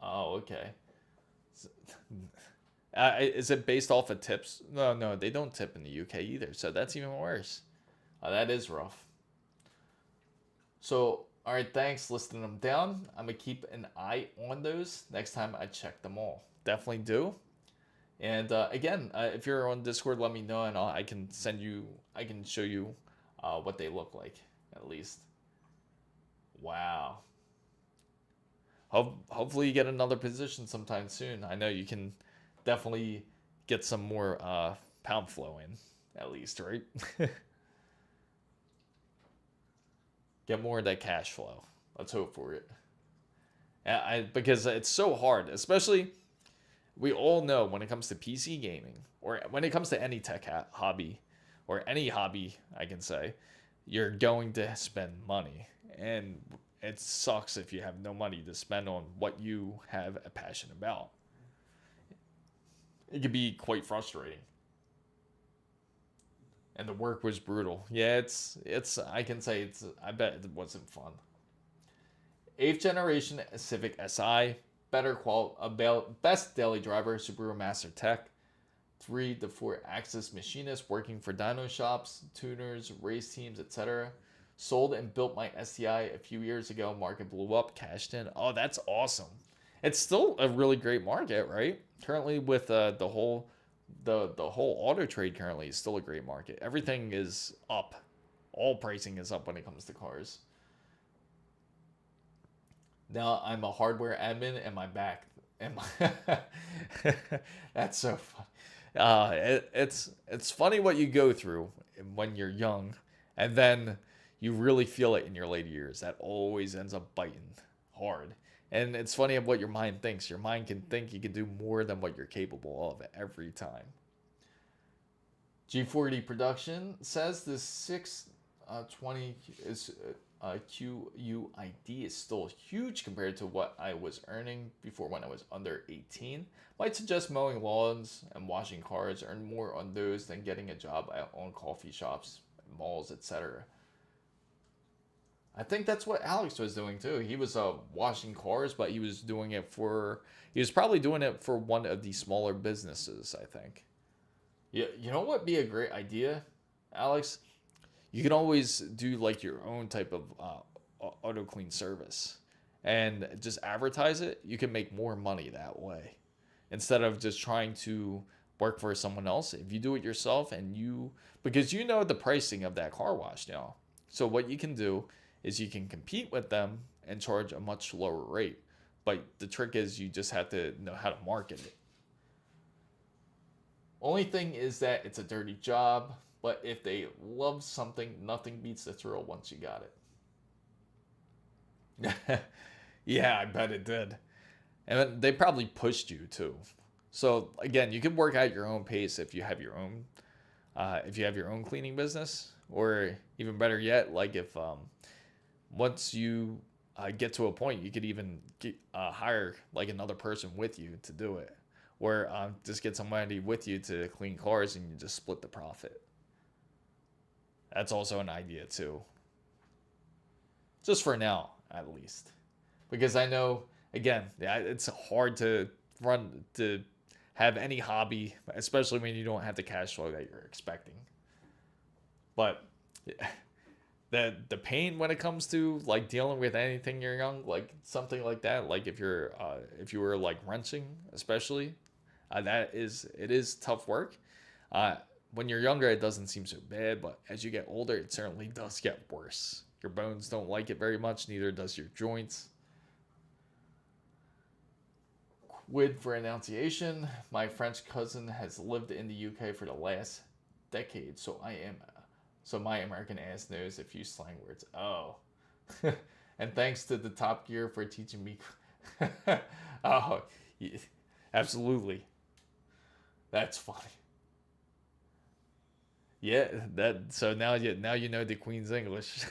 oh, okay. Is it based off of tips? No, no, they don't tip in the UK either. So that's even worse. That is rough. So, all right, thanks listing them down. I'm gonna keep an eye on those next time I check them all. Definitely do. And again, if you're on Discord, let me know, and I can I can show you what they look like at least. Wow. Hopefully you get another position sometime soon. I know you can definitely get some more pound flow in, at least, right? Get more of that cash flow. Let's hope for it. Because it's so hard, especially we all know when it comes to PC gaming or when it comes to any tech hobby or any hobby, I can say, you're going to spend money. And it sucks if you have no money to spend on what you have a passion about. It can be quite frustrating. And the work was brutal. Yeah, it's I can say I bet it wasn't fun. 8th generation Civic Si, best daily driver, Subaru Master Tech, 3 to 4 axis machinist working for dyno shops, tuners, race teams, etc. Sold and built my STI a few years ago. Market blew up, cashed in. Oh, that's awesome. It's still a really great market, right? Currently with the whole auto trade currently is still a great market. Everything is up. All pricing is up when it comes to cars. Now I'm a hardware admin and my back and my that's so funny. It's funny what you go through when you're young, and then you really feel it in your later years. That always ends up biting hard. And it's funny what your mind thinks. Your mind can think you can do more than what you're capable of every time. G40 Production says the 620 is QUID is still huge compared to what I was earning before when I was under 18. Might suggest mowing lawns and washing cars. Earn more on those than getting a job at on coffee shops, malls, etc. I think that's what Alex was doing too. He was washing cars, but he was probably doing it for one of the smaller businesses, I think. Yeah, you know what would be a great idea, Alex? You can always do like your own type of auto clean service and just advertise it. You can make more money that way instead of just trying to work for someone else. If you do it yourself because you know the pricing of that car wash now. So what you can do is you can compete with them and charge a much lower rate. But the trick is you just have to know how to market it. Only thing is that it's a dirty job, but if they love something, nothing beats the thrill once you got it. Yeah, I bet it did. And they probably pushed you too. So again, you can work at your own pace if you have your own cleaning business, or even better yet, like if once you get to a point, you could even hire like another person with you to do it, or just get somebody with you to clean cars and you just split the profit. That's also an idea too. Just for now, at least, because I know again, it's hard to have any hobby, especially when you don't have the cash flow that you're expecting. But the pain when it comes to like dealing with anything you're young, like something like that, like if you were like wrenching, especially, it is tough work. When you're younger, it doesn't seem so bad, but as you get older, it certainly does get worse. Your bones don't like it very much, neither does your joints. Quid for enunciation. My French cousin has lived in the UK for the last decade, so my American ass knows a few slang words. Oh. And thanks to the Top Gear for teaching me. Oh, yeah, absolutely. That's funny. Yeah, so now you know the Queen's English.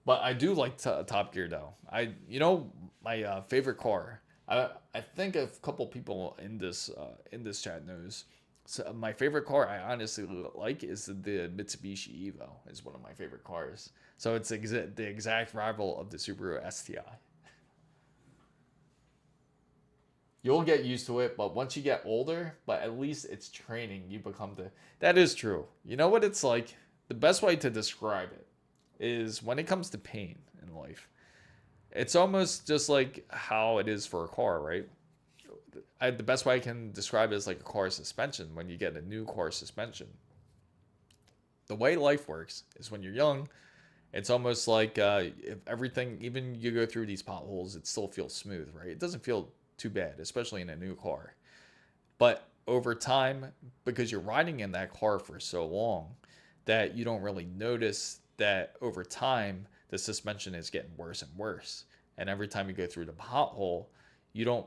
But I do like Top Gear though. My favorite car. I think a couple people in this chat knows. So my favorite car I honestly like is the Mitsubishi Evo. Is one of my favorite cars. So it's the exact rival of the Subaru STI. You'll get used to it, but once you get older, but at least it's training, you become the... That is true. You know what it's like? The best way to describe it is when it comes to pain in life. It's almost just like how it is for a car, right? The best way I can describe it is like a car suspension. When you get a new car suspension, the way life works is when you're young, it's almost like if everything, even you go through these potholes, it still feels smooth, right? It doesn't feel too bad, especially in a new car. But over time, because you're riding in that car for so long, that you don't really notice that over time, the suspension is getting worse and worse. And every time you go through the pothole, you're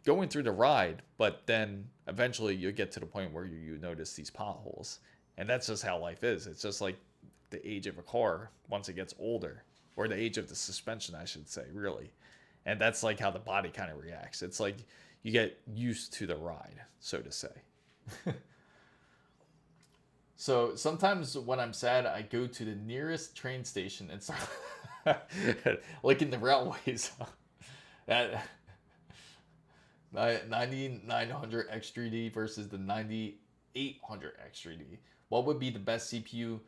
going through the ride, but then eventually you get to the point where you notice these potholes. And that's just how life is. It's just like the age of a car once it gets older, or the age of the suspension, I should say, really. And that's like how the body kind of reacts. It's like you get used to the ride, so to say. So sometimes when I'm sad, I go to the nearest train station and start licking the railways. That 9900 X3D versus the 9800 X3D. What would be the best CPU?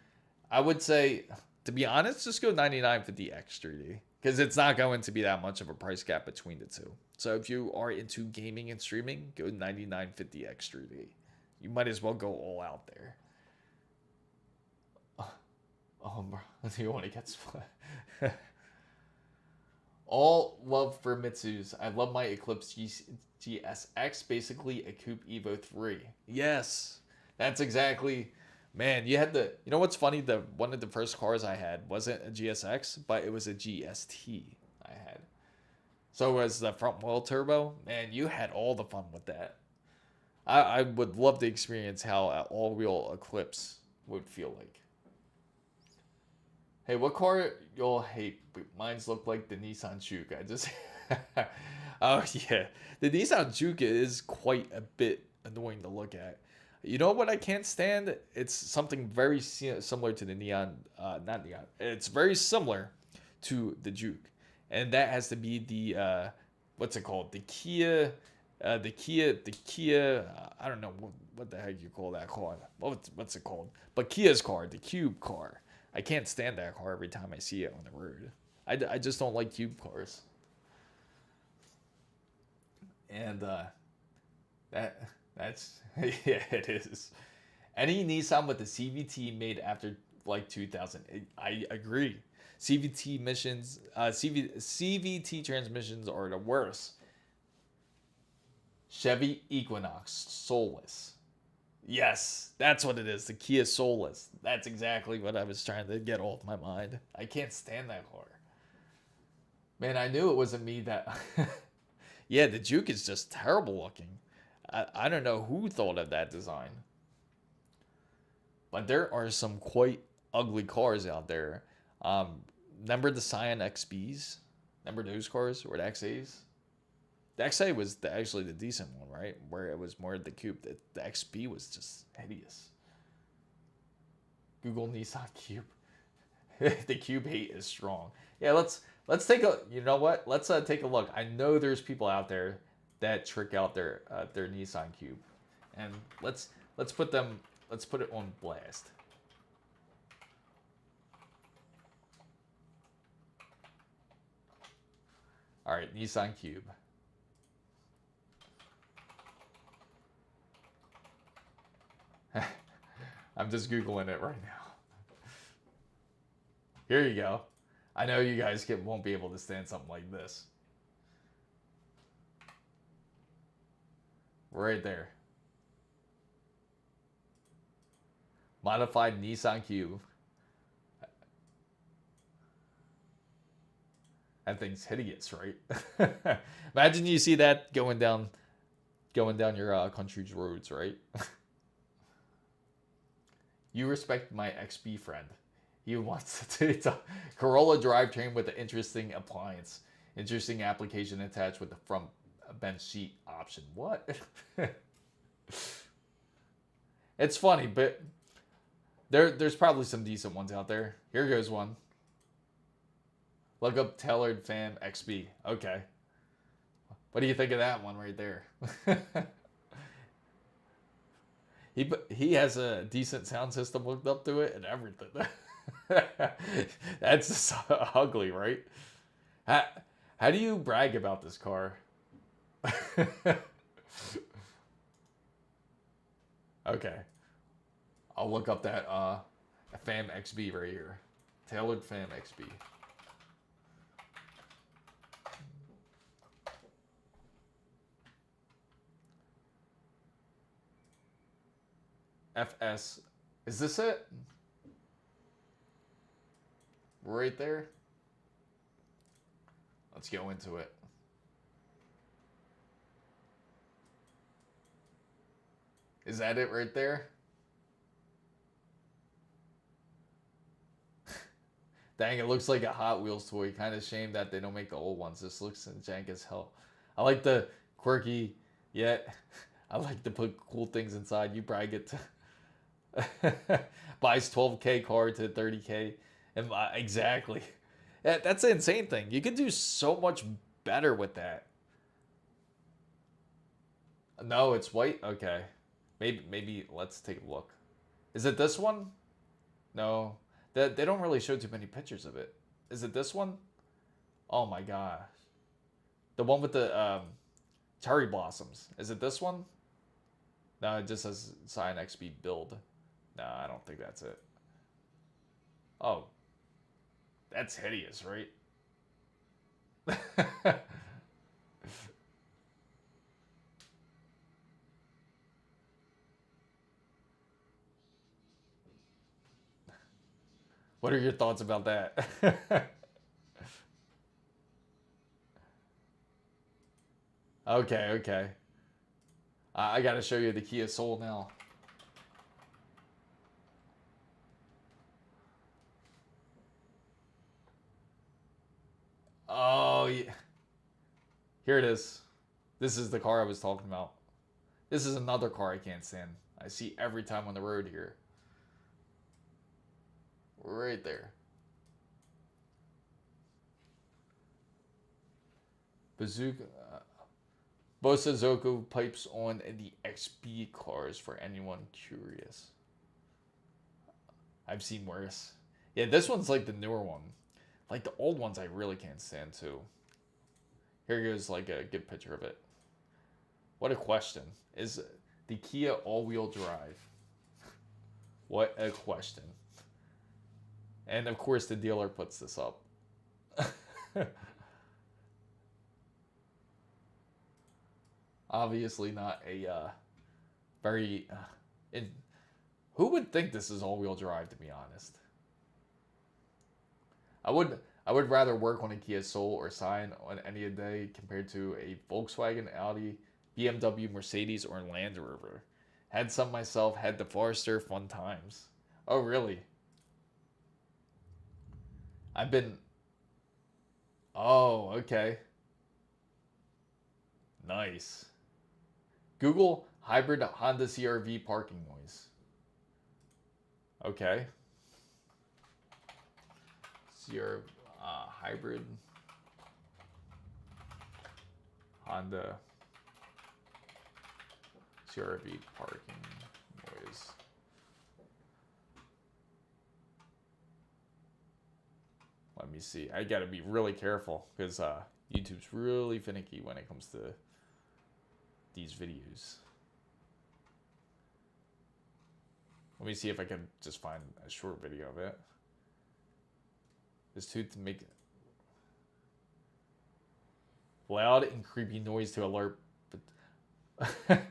I would say, to be honest, just go 9950 X3D, because it's not going to be that much of a price gap between the two. So if you are into gaming and streaming, go 9950 X3D. You might as well go all out there. Oh, bro, do you want to get split? All love for Mitsu's. I love my Eclipse GSX, basically a Coupe Evo 3. Yes, that's exactly... Man, you know what's funny? One of the first cars I had wasn't a GSX, but it was a GST I had. So it was the front wheel turbo. Man, you had all the fun with that. I would love to experience how an all-wheel Eclipse would feel like. Hey, what car you'll hate? Mine's look like the Nissan Juke. Oh yeah, the Nissan Juke is quite a bit annoying to look at. You know what I can't stand? It's something very similar to the not Neon. It's very similar to the Juke, and that has to be the what's it called? The Kia. I don't know what the heck you call that car. What's it called? But Kia's car, the Cube car. I can't stand that car every time I see it on the road. I just don't like Cube cars. And that's yeah, it is. Any Nissan with the CVT made after like 2000, I agree. CVT transmissions are the worst. Chevy Equinox Soulless. Yes, that's what it is. The Kia Soulless. That's exactly what I was trying to get off my mind. I can't stand that car. Man, I knew it wasn't me that... Yeah, the Juke is just terrible looking. I don't know who thought of that design. But there are some quite ugly cars out there. Remember the Scion XBs? Remember those cars? Or the XAs? The XA was actually the decent one, right? Where it was more the Cube. The XB was just hideous. Google Nissan Cube. The Cube hate is strong. Yeah, let's take a... You know what? Let's take a look. I know there's people out there that trick out their Nissan Cube, and let's put it on blast. All right, Nissan Cube. I'm just Googling it right now. Here you go. I know you guys won't be able to stand something like this. Right there. Modified Nissan Cube. That thing's hideous, right? Imagine you see that going down your country's roads, right? You respect my XB friend. He wants to Corolla drivetrain with an interesting appliance. Interesting application attached with the front bench seat option. What? It's funny, but there's probably some decent ones out there. Here goes one. Look up Tailored Fam XB. Okay. What do you think of that one right there? He has a decent sound system hooked up to it and everything. That's just ugly, right? How do you brag about this car? Okay. I'll look up that FAM XB right here. Tailored FAM XB. FS. Is this it? Right there? Let's go into it. Is that it right there? Dang, it looks like a Hot Wheels toy. Kind of shame that they don't make the old ones. This looks jank as hell. I like the quirky, yet I like to put cool things inside. You brag it to buys 12K car to 30K. And exactly. That's the insane thing. You can do so much better with that. No, it's white? Okay. Maybe let's take a look. Is it this one? No. They don't really show too many pictures of it. Is it this one? Oh my gosh. The one with the cherry blossoms. Is it this one? No, it just says Sign XB Build. No, I don't think that's it. Oh. That's hideous, right? What are your thoughts about that? Okay. I gotta show you the Kia Soul now. Oh, yeah. Here it is. This is the car I was talking about. This is another car I can't stand. I see every time on the road here. Right there. Bazooka. Bosa Zoku pipes on the XB cars for anyone curious. I've seen worse. Yeah, this one's like the newer one. Like the old ones I really can't stand too. Here goes like a good picture of it. What a question. Is the Kia all-wheel drive? What a question. And of course the dealer puts this up. Obviously not a very... who would think this is all-wheel drive, to be honest? I would rather work on a Kia Soul or Scion on any day compared to a Volkswagen, Audi, BMW, Mercedes, or Land Rover. Had some myself, had the Forester, fun times. Oh, really? I've been... Oh, okay. Nice. Google hybrid Honda CR-V parking noise. Okay. Hybrid Honda CR-V parking noise. Let me see. I gotta be really careful because YouTube's really finicky when it comes to these videos. Let me see if I can just find a short video of it. This to make loud and creepy noise to alert. But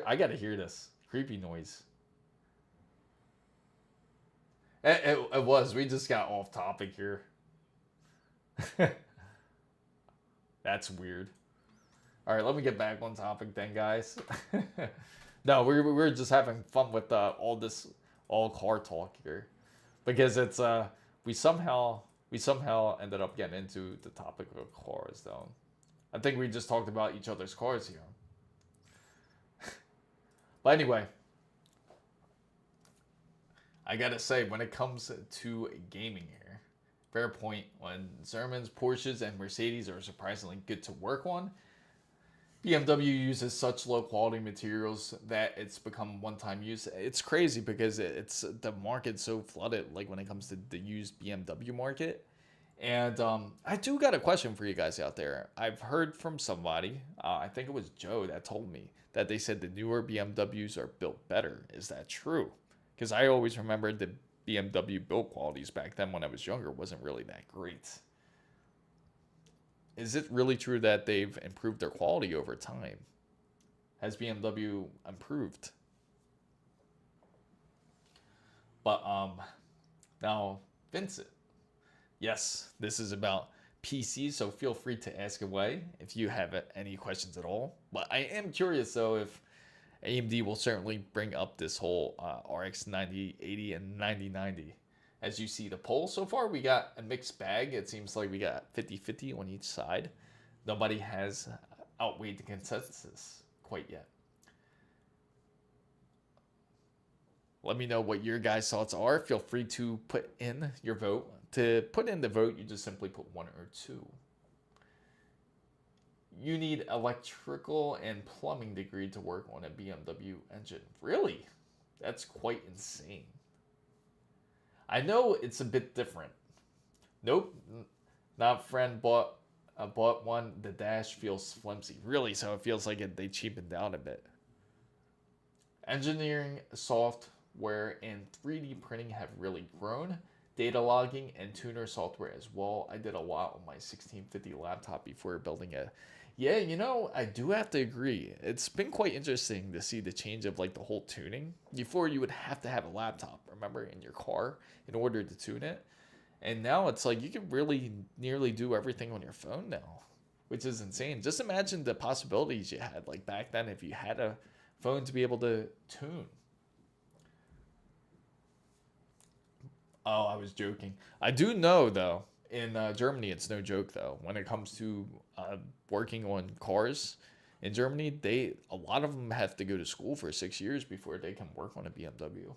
I gotta hear this creepy noise. It was. We just got off topic here. That's weird. All right, let me get back on topic then, guys. No, we're just having fun with all car talk here, because it's we somehow ended up getting into the topic of cars though. I think we just talked about each other's cars here. But anyway, I gotta say, when it comes to gaming here, fair point. When Germans, Porsches, and Mercedes are surprisingly good to work on, BMW uses such low quality materials that it's become one-time use. It's crazy because it's the market's so flooded, like when it comes to the used BMW market. And I do got a question for you guys out there. I've heard from somebody, I think it was Joe, that told me that they said the newer BMWs are built better. Is that true? Because I always remembered the BMW build qualities back then when I was younger wasn't really that great. Is it really true that they've improved their quality over time? Has BMW improved? But now, Vincent, yes, this is about PC, so feel free to ask away if you have any questions at all. But I am curious though if AMD will certainly bring up this whole RX 9080 and 9090. As you see the poll, so far we got a mixed bag. It seems like we got 50-50 on each side. Nobody has outweighed the consensus quite yet. Let me know what your guys' thoughts are. Feel free to put in your vote. To put in the vote, you just simply put 1 or 2. You need electrical and plumbing degree to work on a BMW engine. Really? That's quite insane. I know it's a bit different. Nope, not friend bought one. The dash feels flimsy. Really? So it feels like they cheapened down a bit. Engineering, software, and 3D printing have really grown. Data logging and tuner software as well. I did a lot on my 1650 laptop before building a... Yeah, you know, I do have to agree. It's been quite interesting to see the change of like the whole tuning. Before you would have to have a laptop, remember, in your car in order to tune it. And now it's like you can really nearly do everything on your phone now, which is insane. Just imagine the possibilities you had like back then if you had a phone to be able to tune. Oh, I was joking. I do know though, in Germany, it's no joke though. When it comes to working on cars in Germany, a lot of them have to go to school for 6 years before they can work on a BMW.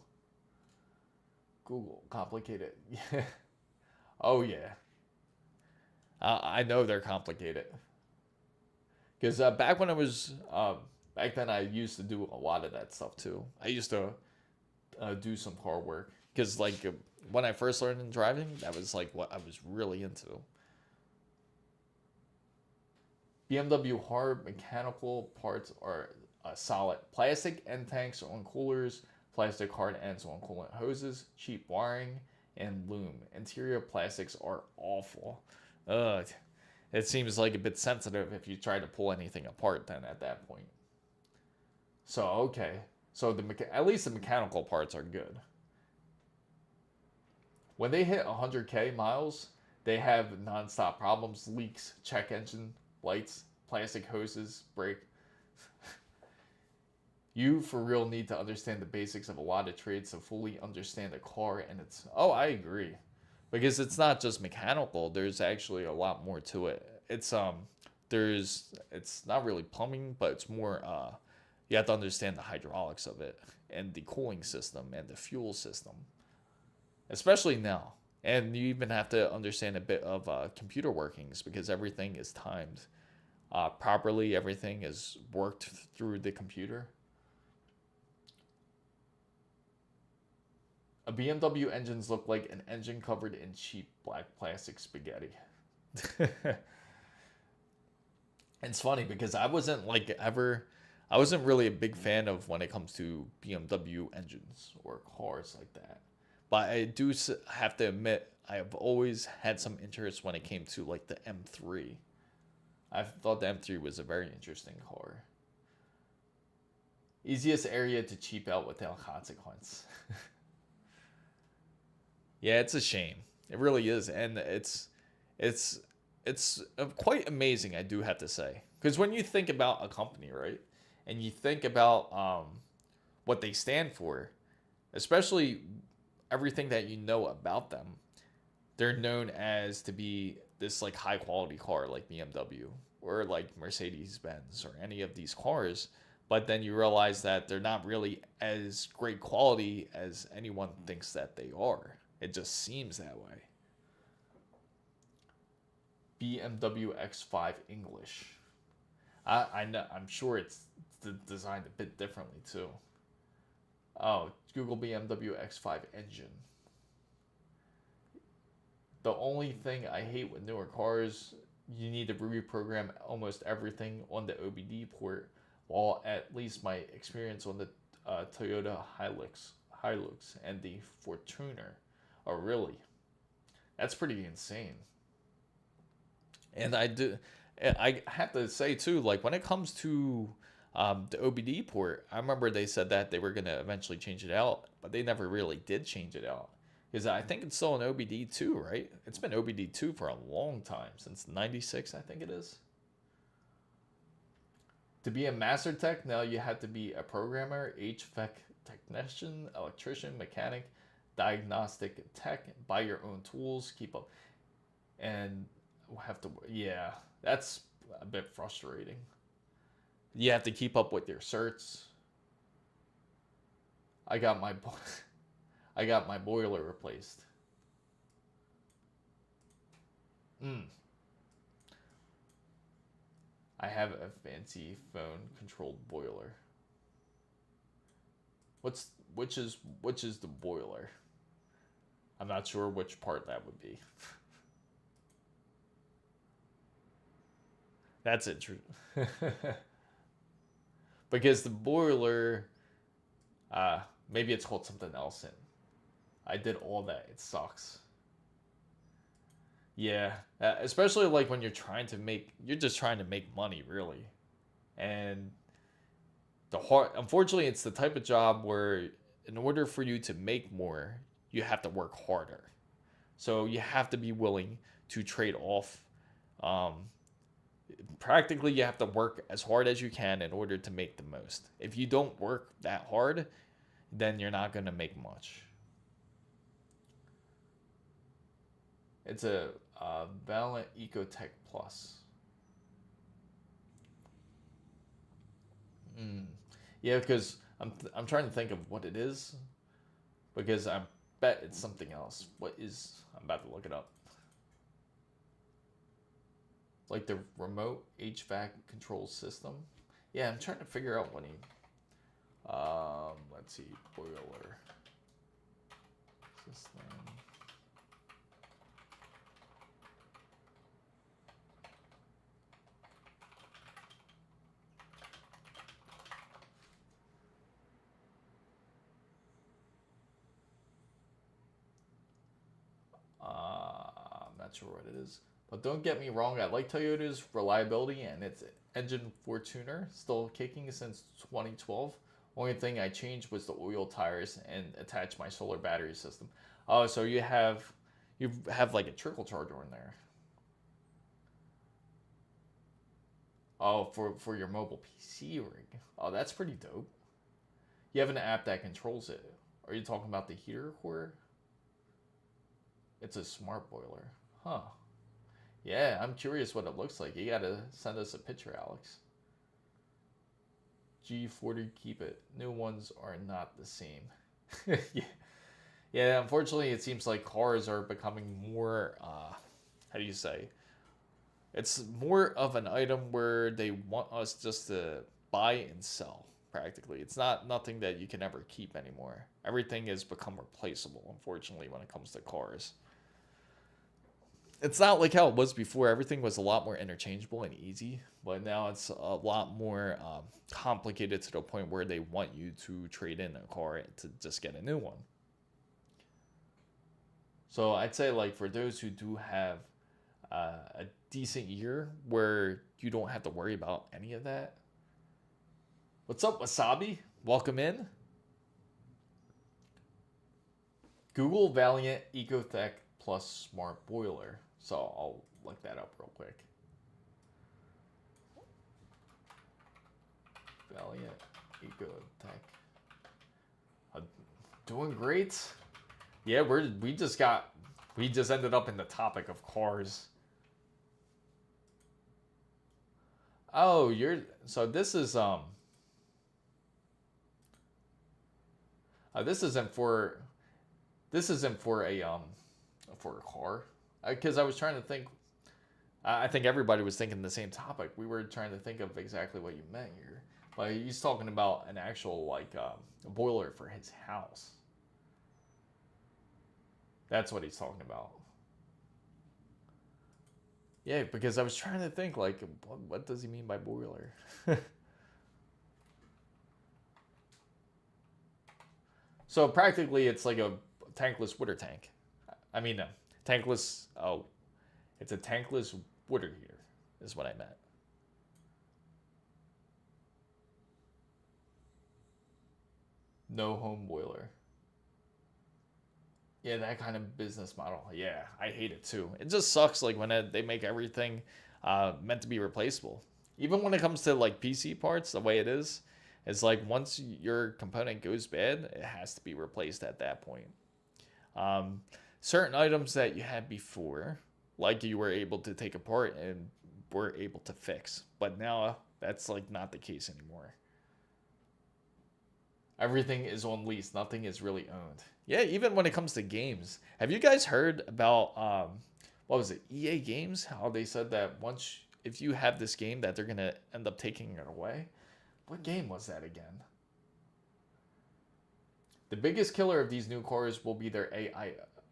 Google, complicated. Yeah. Oh yeah. I know they're complicated. Because back when I was back then, I used to do a lot of that stuff too. I used to do some car work because like when I first learned in driving, that was like what I was really into. BMW hard mechanical parts are solid. Plastic end tanks on coolers, plastic hard ends on coolant hoses, cheap wiring, and loom. Interior plastics are awful. It seems like a bit sensitive if you try to pull anything apart then at that point. So, okay. So at least the mechanical parts are good. When they hit 100K miles, they have non-stop problems, leaks, check engine lights, plastic hoses, brake. You for real need to understand the basics of a lot of trades to fully understand a car and its... Oh, I agree. Because it's not just mechanical, there's actually a lot more to it. It's not really plumbing, but it's more you have to understand the hydraulics of it and the cooling system and the fuel system. Especially now. And you even have to understand a bit of computer workings because everything is timed properly. Everything is worked through the computer. A BMW engines look like an engine covered in cheap black plastic spaghetti. It's funny because I wasn't really a big fan of when it comes to BMW engines or cars like that. But I do have to admit, I have always had some interest when it came to like the M3. I thought the M3 was a very interesting car. Easiest area to cheap out without consequence. Yeah, it's a shame. It really is, and it's quite amazing. I do have to say, because when you think about a company, right, and you think about what they stand for, especially everything that you know about them, they're known as to be this like high quality car like BMW or like Mercedes-Benz or any of these cars, but then you realize that they're not really as great quality as anyone thinks that they are. It just seems that way. BMW X5 English. I know, I'm sure it's designed a bit differently too. Oh, Google BMW X5 engine. The only thing I hate with newer cars, you need to reprogram almost everything on the OBD port. While at least my experience on the Toyota Hilux and the Fortuner. Oh, really? That's pretty insane. And I have to say too, like when it comes to the OBD port, I remember they said that they were going to eventually change it out, but they never really did change it out. Because I think it's still an OBD2, right? It's been OBD2 for a long time, since 96, I think it is. To be a master tech, now you have to be a programmer, HVAC technician, electrician, mechanic, diagnostic tech, buy your own tools, keep up, and have to, yeah, that's a bit frustrating. You have to keep up with your certs. I got my boiler replaced. I have a fancy phone controlled boiler. Which is the boiler? I'm not sure which part that would be. That's interesting. Because the boiler, maybe it's called something else. And I did all that. It sucks. Yeah, especially like when you're just trying to make money, really. And unfortunately, it's the type of job where in order for you to make more, you have to work harder. So you have to be willing to trade off. Practically, you have to work as hard as you can in order to make the most. If you don't work that hard, then you're not going to make much. It's a Valiant Ecotech Plus. Yeah, because I'm trying to think of what it is, because I bet it's something else. What is? I'm about to look it up. Like the remote HVAC control system. Yeah, I'm trying to figure out what he. Let's see, boiler system. I'm not sure what it is. But don't get me wrong, I like Toyota's reliability and its engine Fortuner, still kicking since 2012. Only thing I changed was the oil tires and attached my solar battery system. Oh, so you have like a trickle charger in there. Oh, for your mobile PC rig. Oh, that's pretty dope. You have an app that controls it. Are you talking about the heater core? It's a smart boiler. Huh. Yeah, I'm curious what it looks like. You gotta send us a picture, Alex. G40, keep it. New ones are not the same. Yeah. Yeah, unfortunately, it seems like cars are becoming more, how do you say? It's more of an item where they want us just to buy and sell, practically. It's nothing that you can ever keep anymore. Everything has become replaceable, unfortunately, when it comes to cars. It's not like how it was before. Everything was a lot more interchangeable and easy, but now it's a lot more complicated to the point where they want you to trade in a car to just get a new one. So I'd say, like, for those who do have a decent year where you don't have to worry about any of that. What's up, Wasabi? Welcome in. Google Valiant Ecotech Plus Smart Boiler. So I'll look that up real quick. Valiant Ecotech. Doing great. Yeah, we just ended up in the topic of cars. Oh, so this is this isn't for a car, because I was trying to think I think everybody was thinking the same topic. We were trying to think of exactly what you meant here. But he's talking about an actual, like, a boiler for his house. That's what he's talking about. Yeah, because I was trying to think, like, what does he mean by boiler? So practically, it's like a tankless water tank. I mean, tankless. Oh, it's a tankless water heater, is what I meant. No home boiler. Yeah, that kind of business model. Yeah, I hate it too. It just sucks, like when they make everything meant to be replaceable. Even when it comes to like PC parts, the way it is, it's like once your component goes bad, it has to be replaced at that point. Certain items that you had before, like you were able to take apart and were able to fix, but now that's like not the case anymore. Everything is on lease. Nothing is really owned. Yeah, even when it comes to games. Have you guys heard about what was it? EA Games? How they said that once if you have this game that they're gonna end up taking it away. What game was that again? The biggest killer of these new cars will be their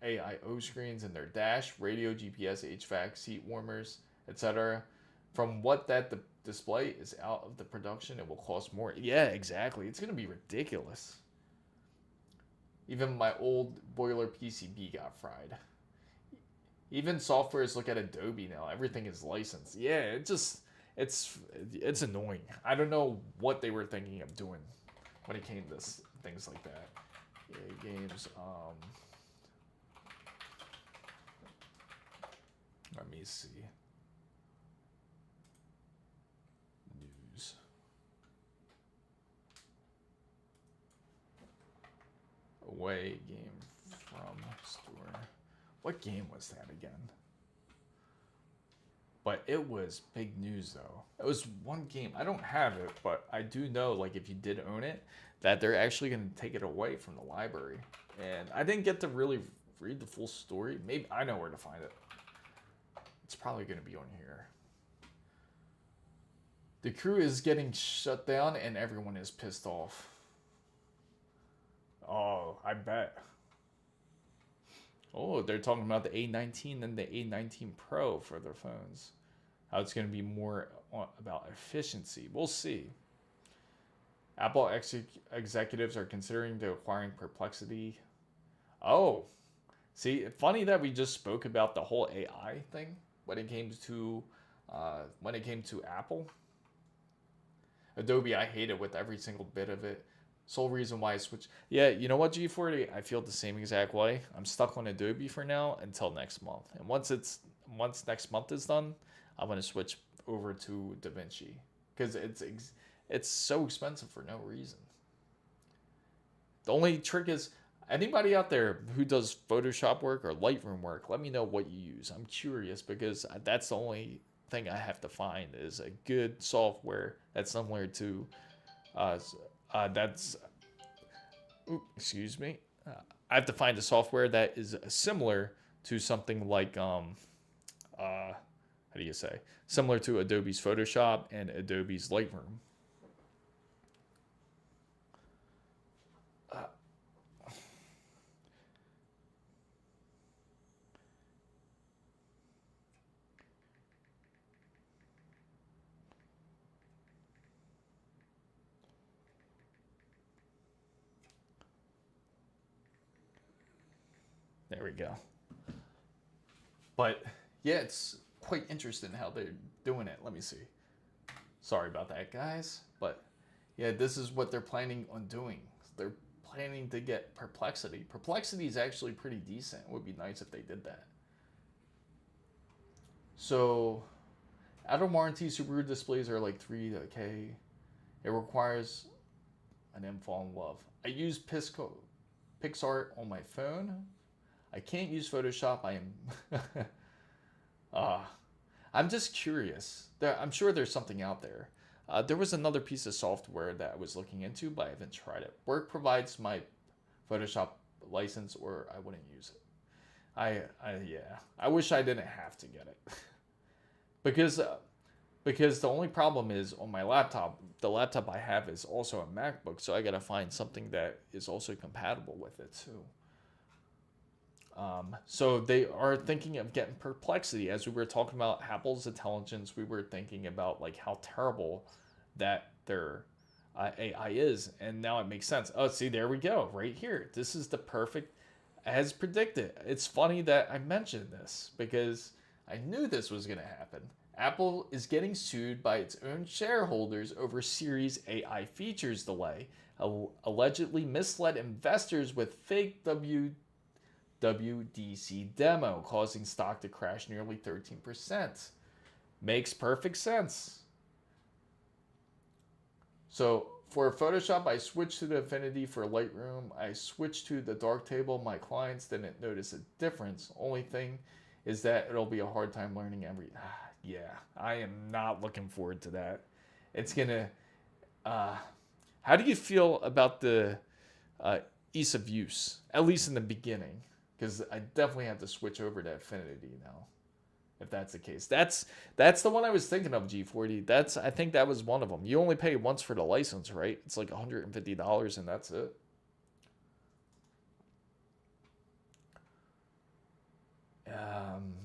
AIO screens and their dash, radio, GPS, HVAC, seat warmers, etc. From what that display is out of the production, it will cost more. Yeah, exactly. It's going to be ridiculous. Even my old boiler PCB got fried. Even softwares look at Adobe now. Everything is licensed. Yeah, it's annoying. I don't know what they were thinking of doing when it came to things like that. Yeah, games. Let me see. News. Away game from store. What game was that again? But it was big news though. It was one game. I don't have it, but I do know, like, if you did own it, that they're actually going to take it away from the library. And I didn't get to really read the full story. Maybe I know where to find it. It's probably going to be on here. The crew is getting shut down and everyone is pissed off. Oh, I bet. Oh, they're talking about the A19 and the A19 Pro for their phones. How it's going to be more about efficiency. We'll see. Apple executives are considering acquiring Perplexity. Oh, see, funny that we just spoke about the whole AI thing when it came to Apple. Adobe, I hate it with every single bit of it. Sole reason why I switched. Yeah, you know what, G40? I feel the same exact way. I'm stuck on Adobe for now until next month. And once next month is done, I'm gonna switch over to DaVinci because it's so expensive for no reason. The only trick is anybody out there who does Photoshop work or Lightroom work, let me know what you use. I'm curious because that's the only thing I have to find is a good software that's similar to excuse me. I have to find a software that is similar to something like how do you say? Similar to Adobe's Photoshop and Adobe's Lightroom. There we go. But yeah, it's quite interesting how they're doing it. Let me see. Sorry about that, guys. But yeah, this is what they're planning on doing. They're planning to get Perplexity. Perplexity is actually pretty decent. It would be nice if they did that. So, out of warranty, Subaru displays are like $3K. It requires an infall in love. I use PixArt on my phone. I can't use Photoshop. I am. I'm just curious. I'm sure there's something out there. There was another piece of software that I was looking into, but I haven't tried it. Work provides my Photoshop license, or I wouldn't use it. Yeah. I wish I didn't have to get it. because because the only problem is on my laptop, the laptop I have is also a MacBook, so I gotta find something that is also compatible with it too. So they are thinking of getting Perplexity. As we were talking about Apple's intelligence, we were thinking about like how terrible that their AI is, and now it makes sense. Oh, see, there we go, right here. This is the perfect, as predicted. It's funny that I mentioned this because I knew this was going to happen. Apple is getting sued by its own shareholders over Series AI features delay, allegedly misled investors with fake WWDC demo, causing stock to crash nearly 13%. Makes perfect sense. So for Photoshop, I switched to the Affinity. For Lightroom, I switched to the Darktable. My clients didn't notice a difference. Only thing is that it'll be a hard time learning yeah, I am not looking forward to that. It's gonna how do you feel about the ease of use, at least in the beginning? Because I definitely have to switch over to Affinity now, if that's the case. That's the one I was thinking of, G40. I think that was one of them. You only pay once for the license, right? It's like $150 and that's it.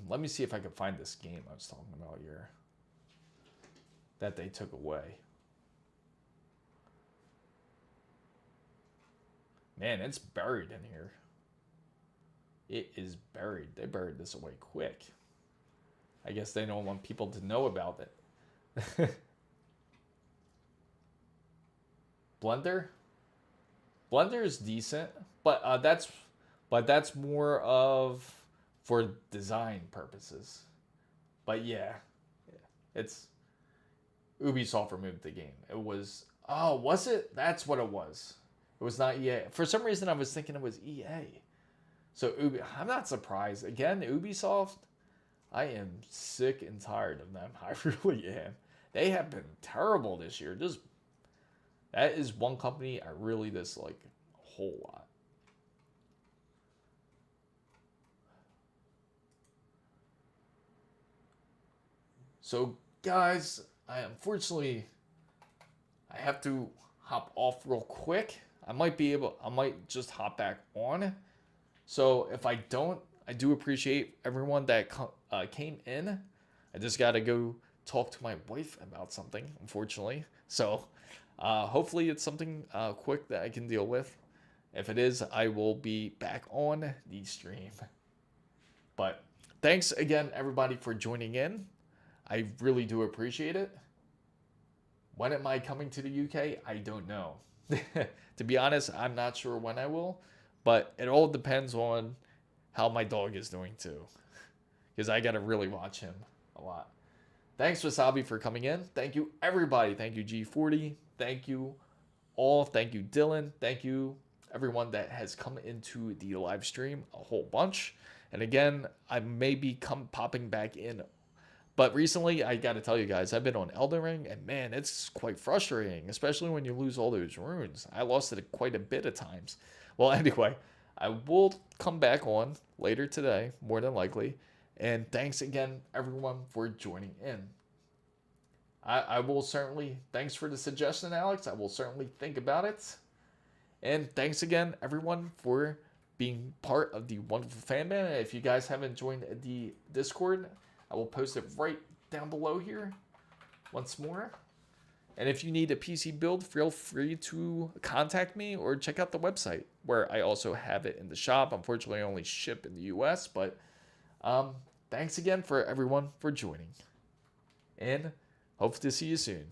Let me see if I can find this game I was talking about here that they took away. Man, it's buried in here. It is buried. They buried this away quick. I guess they don't want people to know about it. Blender? Blender is decent, but that's more of for design purposes. But yeah, it's Ubisoft removed the game. It was, oh, was it? That's what it was. It was not EA. For some reason, I was thinking it was EA. So I'm not surprised. Again, Ubisoft, I am sick and tired of them. I really am. They have been terrible this year. That is one company I really dislike a whole lot. So guys, I have to hop off real quick. I might just hop back on. So if I don't, I do appreciate everyone that came in. I just got to go talk to my wife about something, unfortunately. So hopefully it's something quick that I can deal with. If it is, I will be back on the stream. But thanks again, everybody, for joining in. I really do appreciate it. When am I coming to the UK? I don't know. To be honest, I'm not sure when I will. But it all depends on how my dog is doing too. Because I got to really watch him a lot. Thanks, Wasabi, for coming in. Thank you, everybody. Thank you, G40. Thank you all. Thank you, Dylan. Thank you, everyone that has come into the live stream, a whole bunch. And again, I may be popping back in. But recently, I got to tell you guys, I've been on Elden Ring, and man, it's quite frustrating, especially when you lose all those runes. I lost it quite a bit of times. Well, anyway, I will come back on later today, more than likely. And thanks again, everyone, for joining in. I will certainly, thanks for the suggestion, Alex. I will certainly think about it. And thanks again, everyone, for being part of the wonderful fan band. If you guys haven't joined the Discord, I will post it right down below here once more. And if you need a PC build, feel free to contact me or check out the website where I also have it in the shop. Unfortunately, I only ship in the US, but thanks again for everyone for joining. And hope to see you soon.